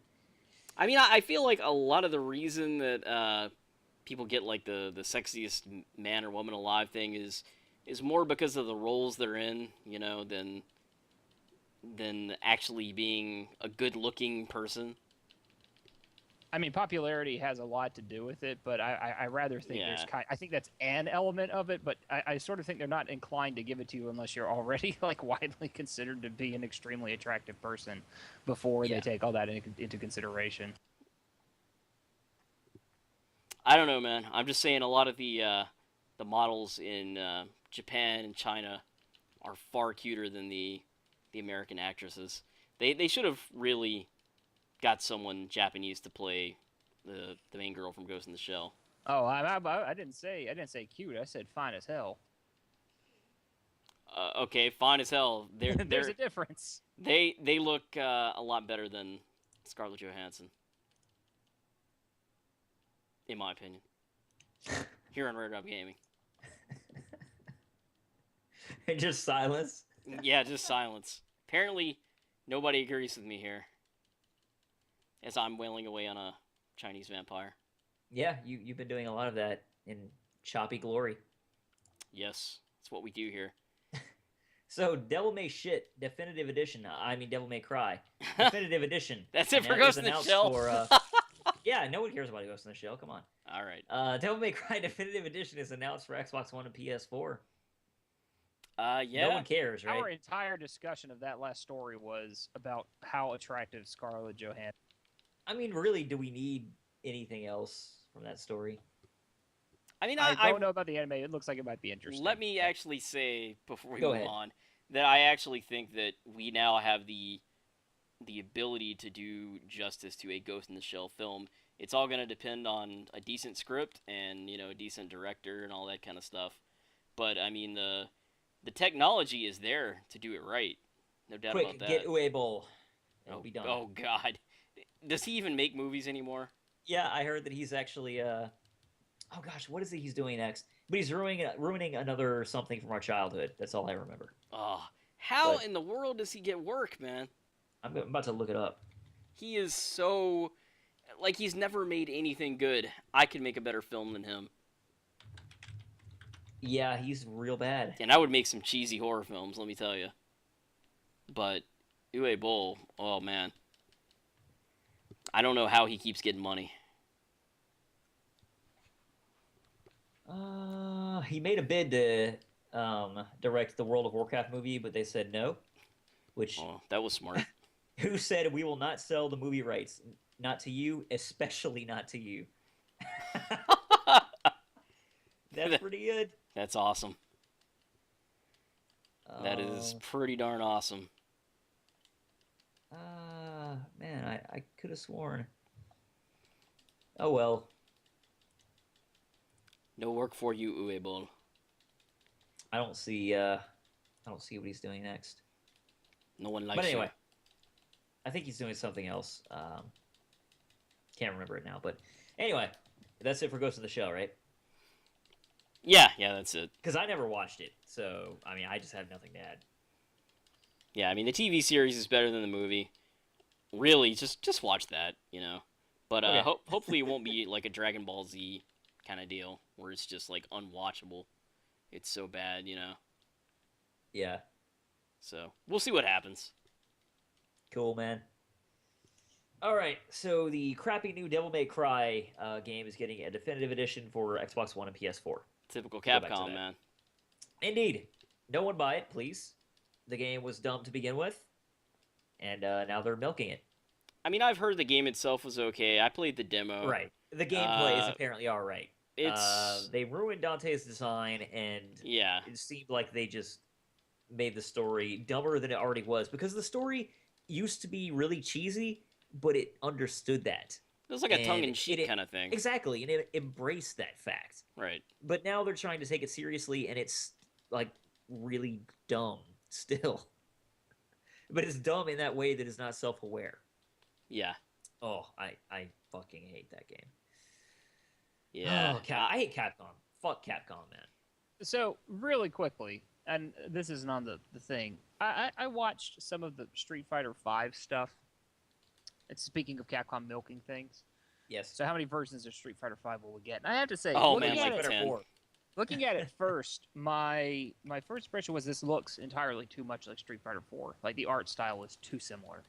I mean, I feel like a lot of the reason that people get like the sexiest man or woman alive thing is more because of the roles they're in, than actually being a good-looking person. I mean, popularity has a lot to do with it, but I rather think Yeah. I think that's an element of it, but I sort of think they're not inclined to give it to you unless you're already like widely considered to be an extremely attractive person before Yeah. they take all that into consideration. I don't know, man. I'm just saying a lot of the models in Japan and China are far cuter than the American actresses. They should have really got someone Japanese to play the main girl from Ghost in the Shell. Oh, I didn't say cute. I said fine as hell. Okay, fine as hell. There's a difference. They look a lot better than Scarlett Johansson, in my opinion. Here on Rare Drop Gaming. Just silence. Yeah, just silence. Apparently, nobody agrees with me here, as I'm wailing away on a Chinese vampire. Yeah, you've been doing a lot of that in choppy glory. Yes, that's what we do here. So, Devil May Shit Definitive Edition. I mean, Devil May Cry Definitive Edition. That's it for is Ghost in the announced Shell. Yeah, no one cares about Ghost in the Shell. Come on. All right. Devil May Cry Definitive Edition is announced for Xbox One and PS4. Yeah. No one cares, right? Our entire discussion of that last story was about how attractive Scarlett Johansson. I mean, really, do we need anything else from that story? I mean, I don't know about the anime. It looks like it might be interesting. Let me actually say before we Go move ahead. on that I actually think that we now have the ability to do justice to a Ghost in the Shell film. It's all going to depend on a decent script and a decent director and all that kind of stuff. But I mean, the technology is there to do it right. No doubt about Quick, that. get Uwe It'll be done. Oh God, does he even make movies anymore? Yeah, I heard that he's actually. Oh gosh, what is it he's doing next? But he's ruining another something from our childhood. That's all I remember. Oh, how But- in the world does he get work, man? I'm about to look it up. He is so like he's never made anything good. I could make a better film than him, Yeah, he's real bad. and I would make some cheesy horror films. Let me tell you. But Uwe Boll, oh man, I don't know how he keeps getting money. He made a bid to direct the World of Warcraft movie, but they said no. Which Oh, that was smart. who said we will not sell the movie rights? Not to you, especially not to you. That's pretty good. That's awesome. That is pretty darn awesome. Man, I could have sworn. Oh well. No work for you, Uwe Boll. I don't see what he's doing next. No one likes But anyway, you. I think he's doing something else. Can't remember it now, but anyway, that's it for Ghost of the Shell, right? Yeah, that's it. Because I never watched it, so I mean, I just have nothing to add. Yeah, I mean the TV series is better than the movie. Really, just watch that, But Okay. hopefully it won't be like a Dragon Ball Z kind of deal where it's just like unwatchable. It's so bad, Yeah, So we'll see what happens. cool, man. All right, so the crappy new Devil May Cry game is getting a definitive edition for Xbox One and PS4. Typical Go back to Capcom, that. man. Indeed, no one buy it, please. The game was dumb to begin with, and now they're milking it. I mean, I've heard the game itself was okay. I played the demo. Right, the gameplay is Uh, apparently all right. It's They ruined Dante's design, and yeah. it seemed like they just made the story dumber than it already was, because the story used to be really cheesy, but it understood that. It was like a And tongue-in-cheek it- kind of thing. Exactly, and it embraced that fact. Right. But now they're trying to take it seriously, and it's like really dumb still. But it's dumb in that way that is not self-aware. Yeah. Oh, I fucking hate that game. Yeah. Oh, I hate Capcom. Fuck Capcom, man. So really quickly, and this isn't on the thing. I watched some of the Street Fighter V stuff. It's speaking of Capcom milking things. Yes. So how many versions of Street Fighter V will we get? And I have to say, Oh, looking man, at like it, 10. looking at it first, my first impression was this looks entirely too much like Street Fighter 4. Like the art style is too similar,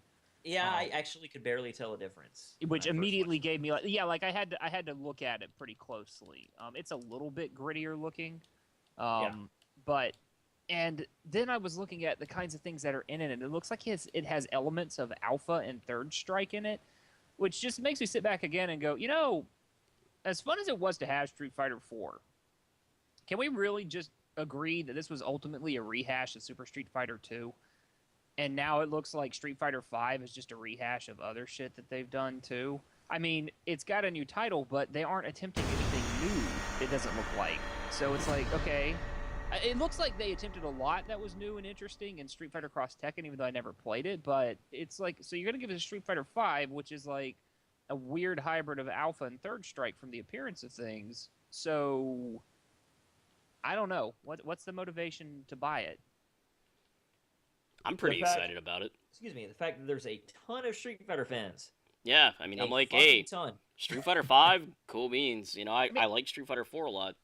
Yeah, I actually could barely tell a difference. when which I first immediately watched gave me like I had to look at it pretty closely. It's a little bit grittier looking, but and then I was looking at the kinds of things that are in it, and it looks like it has elements of Alpha and Third Strike in it, which just makes me sit back again and go, as fun as it was to have Street Fighter 4, can we really just agree that this was ultimately a rehash of Super Street Fighter 2? And now it looks like Street Fighter 5 is just a rehash of other shit that they've done too. I mean, it's got a new title, but they aren't attempting anything new, it doesn't look like. So it's like, okay. It looks like they attempted a lot that was new and interesting in Street Fighter Cross Tekken, even though I never played it. But it's like, so you're going to give us Street Fighter 5, which is like a weird hybrid of Alpha and Third Strike from the appearance of things. So I don't know. What's the motivation to buy it? I'm pretty The fact- excited about it. Excuse me, the fact that there's a ton of Street Fighter fans. Yeah, I mean, I'm A like, fucking hey, ton. Street Fighter 5, cool beans. You know, I mean- like Street Fighter 4 a lot.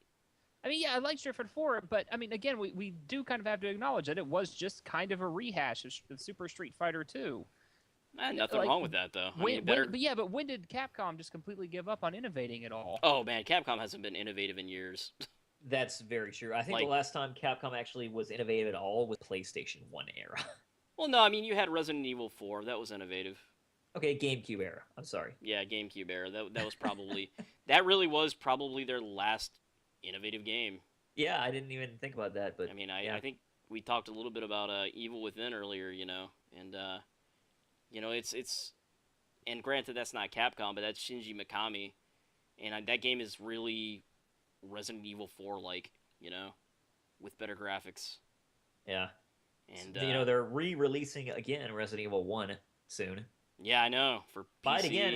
I mean, yeah, I like Street Fighter 4, but I mean, again, we do kind of have to acknowledge that it was just kind of a rehash of Super Street Fighter 2. Nothing like, wrong with that, though. I mean, But when did Capcom just completely give up on innovating at all? Oh, man, Capcom hasn't been innovative in years. That's very true. I think Like- the last time Capcom actually was innovative at all was PlayStation 1 era. Well, no, I mean, you had Resident Evil 4. That was innovative. Okay, GameCube era. I'm sorry. Yeah, GameCube era. That was probably... that really was probably their last innovative game. Yeah, I didn't even think about that, but I mean, yeah. I think we talked a little bit about Evil Within earlier, you know, and you know, it's and granted that's not Capcom, but that's Shinji Mikami, and that game is really Resident Evil 4 like, you know, with better graphics. Yeah. And you know, they're re-releasing again Resident Evil 1 soon. yeah, I know, for Buy it PC again.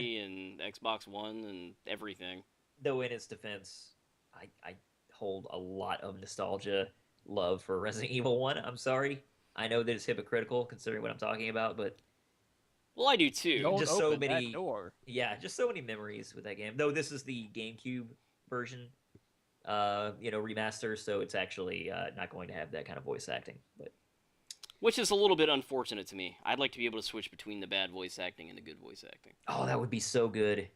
and Xbox One and everything. Though in its defense, I hold a lot of nostalgia love for Resident Evil 1. I'm sorry. I know that it's hypocritical considering what I'm talking about, but Well, I do too. Don't just so open that many- door. yeah, just so many memories with that game. Though this is the GameCube version, you know, remaster, so it's actually not going to have that kind of voice acting. But Which is a little bit unfortunate to me. I'd like to be able to switch between the bad voice acting and the good voice acting. oh, that would be so good.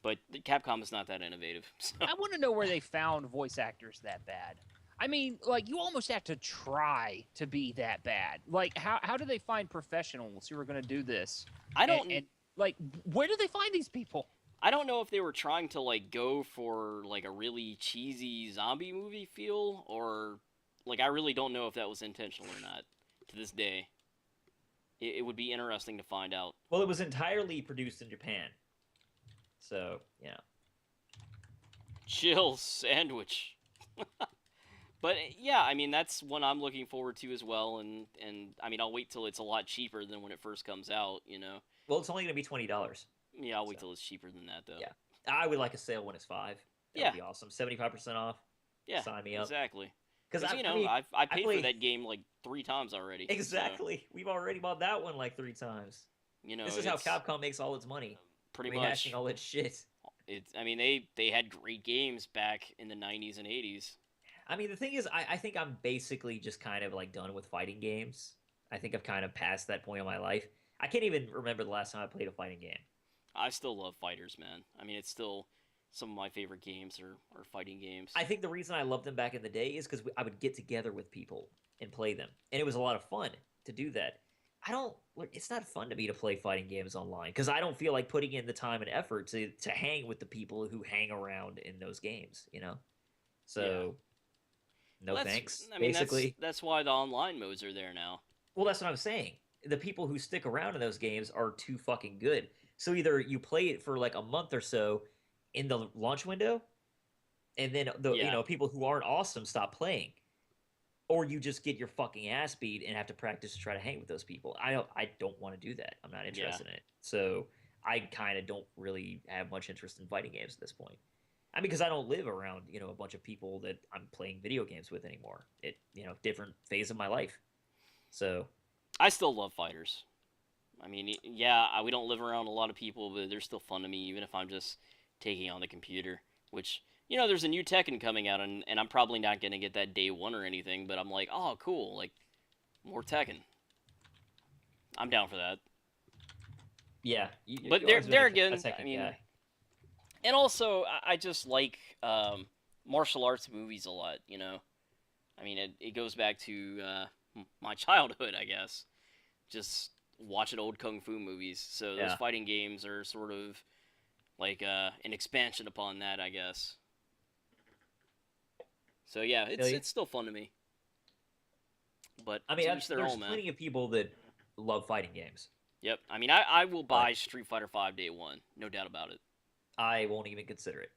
But Capcom is not that innovative. So. I want to know where they found voice actors that bad. I mean, like, you almost have to try to be that bad. Like, how do they find professionals who are going to do this? I don't And, like, where do they find these people? I don't know if they were trying to like go for like a really cheesy zombie movie feel or like I really don't know if that was intentional or not to this day. It would be interesting to find out. Well, it was entirely produced in Japan. So, yeah. Chill sandwich. But yeah, I mean that's one I'm looking forward to as well and I mean I'll wait till it's a lot cheaper than when it first comes out, you know. Well, it's only going to be $20. Yeah, I'll wait So. till it's cheaper than that though. Yeah. I would like a sale when it's $5. That Yeah. would be awesome. 75% off. Yeah, Sign me up. exactly. Because You know, I mean, I paid played- for that game like 3 times already. so, exactly. We've already bought that one like 3 times. you know, This is how it's Capcom makes all its money. pretty Rehashing much. all its shit. It's. I mean, they had great games back in the 90s and 80s. I mean, the thing is, I think I'm basically just kind of like done with fighting games. I think I've kind of passed that point in my life. I can't even remember the last time I played a fighting game. I still love fighters, man. I mean, it's still some of my favorite games are fighting games. I think the reason I loved them back in the day is because I would get together with people and play them, and it was a lot of fun to do that. I don't. It's not fun to me to play fighting games online because I don't feel like putting in the time and effort to hang with the people who hang around in those games. You know, so no That's- thanks. I mean, basically, that's why the online modes are there now. well, that's what I'm saying. The people who stick around in those games are too fucking good. So either you play it for like a month or so in the launch window, and then you Yeah. know people who aren't awesome stop playing, or you just get your fucking ass beat and have to practice to try to hang with those people. I don't want to do that. I'm not interested in it. So I kind of don't really have much interest in fighting games at this point. I mean, because I don't live around a bunch of people that I'm playing video games with anymore. It different phase of my life. So I still love fighters. I mean, yeah, we don't live around a lot of people, but they're still fun to me, even if I'm just taking on the computer. Which, there's a new Tekken coming out, and I'm probably not going to get that day one or anything, but I'm like, oh, cool, like, more Tekken. I'm down for that. yeah, But you've there- always been there a again, Tekken I mean, guy. And also, I just like martial arts movies a lot, I mean, it goes back to my childhood, I guess. Just watching old kung fu movies. So those Yeah. fighting games are sort of like an expansion upon that, I guess. So yeah, it's still fun to me. But I mean, to each their there's own, man. plenty of people that love fighting games. Yep. I mean, I will buy But Street Fighter V day one, no doubt about it. I won't even consider it.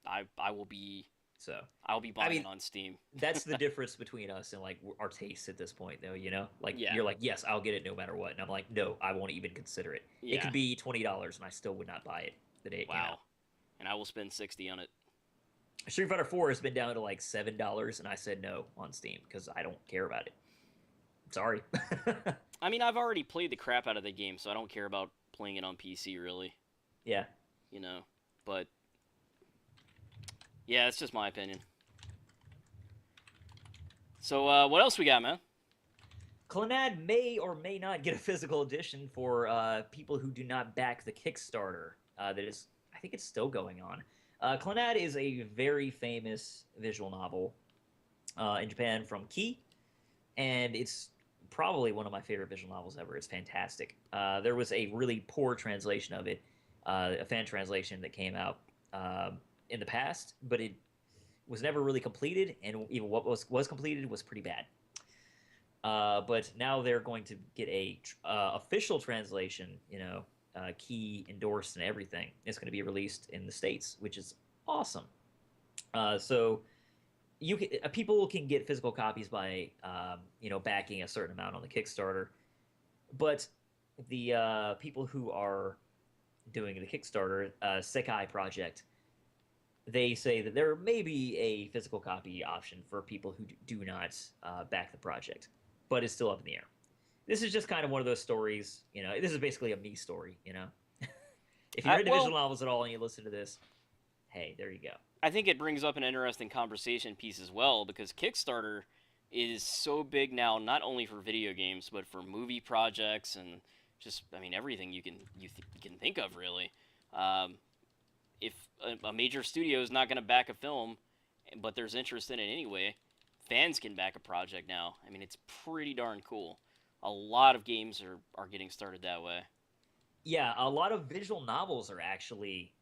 I will be So, I'll be I buying mean, it on Steam. that's the difference between us and like our tastes at this point, though. You know, like Yeah. you're like, yes, I'll get it no matter what, and I'm like, no, I won't even consider it. It Yeah. could be $20, and I still would not buy it the day it came Wow. out. And I will spend 60 on it. Street Fighter 4 has been down to like $7, and I said no on Steam because I don't care about it. Sorry. I mean, I've already played the crap out of the game, so I don't care about playing it on PC really. Yeah. You know, but yeah, it's just my opinion. So, what else we got, man? Clannad may or may not get a physical edition for people who do not back the Kickstarter. That is, I think it's still going on. Clannad is a very famous visual novel in Japan from Key, and it's probably one of my favorite visual novels ever. It's fantastic. There was a really poor translation of it, a fan translation that came out in the past, but it was never really completed, and even what was completed was pretty bad. But now they're going to get a official translation, Key endorsed and everything. It's going to be released in the States, which is awesome. So people can get physical copies by backing a certain amount on the Kickstarter, but the people who are doing the Kickstarter, Sekai Project, they say that there may be a physical copy option for people who do not back the project, but it's still up in the air. This is just kind of one of those stories, this is basically a me story, If you're into visual novels at all and you listen to this, hey, there you go. I think it brings up an interesting conversation piece as well, because Kickstarter is so big now, not only for video games, but for movie projects and just, I mean, everything you can think of, really. If a major studio is not going to back a film, but there's interest in it anyway, fans can back a project now. I mean, it's pretty darn cool. A lot of games are getting started that way. Yeah, a lot of visual novels are actually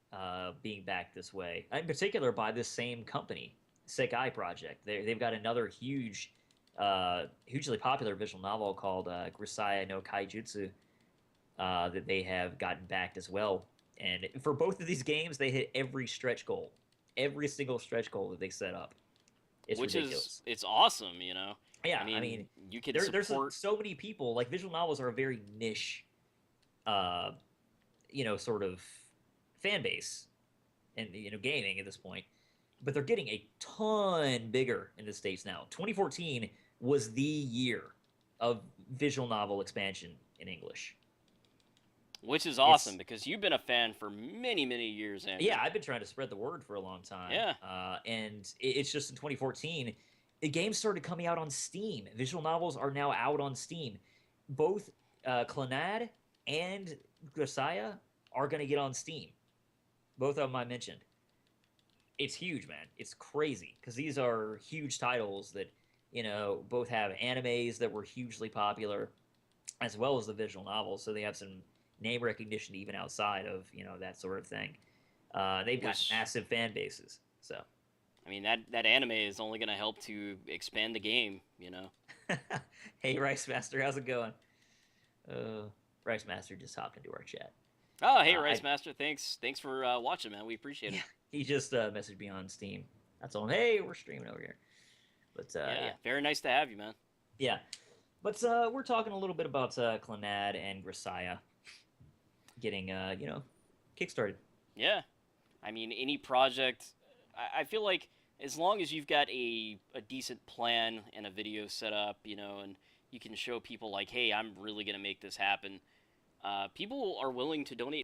being backed this way, in particular by this same company, Sekai Project. They've got another hugely popular visual novel called Grisaya no Kaijutsu that they have gotten backed as well. And for both of these games, they hit every stretch goal, every single stretch goal that they set up. It's ridiculous. It's awesome, Yeah, I mean you can there's support. so many people. Like visual novels are a very niche, sort of fan base, and gaming at this point. But they're getting a ton bigger in the States now. 2014 was the year of visual novel expansion in English. Which is awesome, because you've been a fan for many, many years, Andrew. Yeah, I've been trying to spread the word for a long time. Yeah. And it's just in 2014, the games started coming out on Steam. Visual novels are now out on Steam. Both Clannad and Grisaya are going to get on Steam. Both of them I mentioned. It's huge, man. It's crazy, because these are huge titles that, both have animes that were hugely popular, as well as the visual novels, so they have some name recognition even outside of that sort of thing. They've got massive fan bases. So, I mean that anime is only going to help to expand the game. Hey, Rice Master, how's it going? Rice Master just hopped into our chat. Oh, hey, Rice Master, thanks for watching, man. We appreciate it. He just messaged me on Steam. I told him, hey, we're streaming over here. But yeah, very nice to have you, man. Yeah, but we're talking a little bit about Clannad and Grisaya getting kickstarted. Yeah, I mean, any project, I feel like as long as you've got a decent plan and a video set up, and you can show people like, hey, I'm really gonna make this happen, people are willing to donate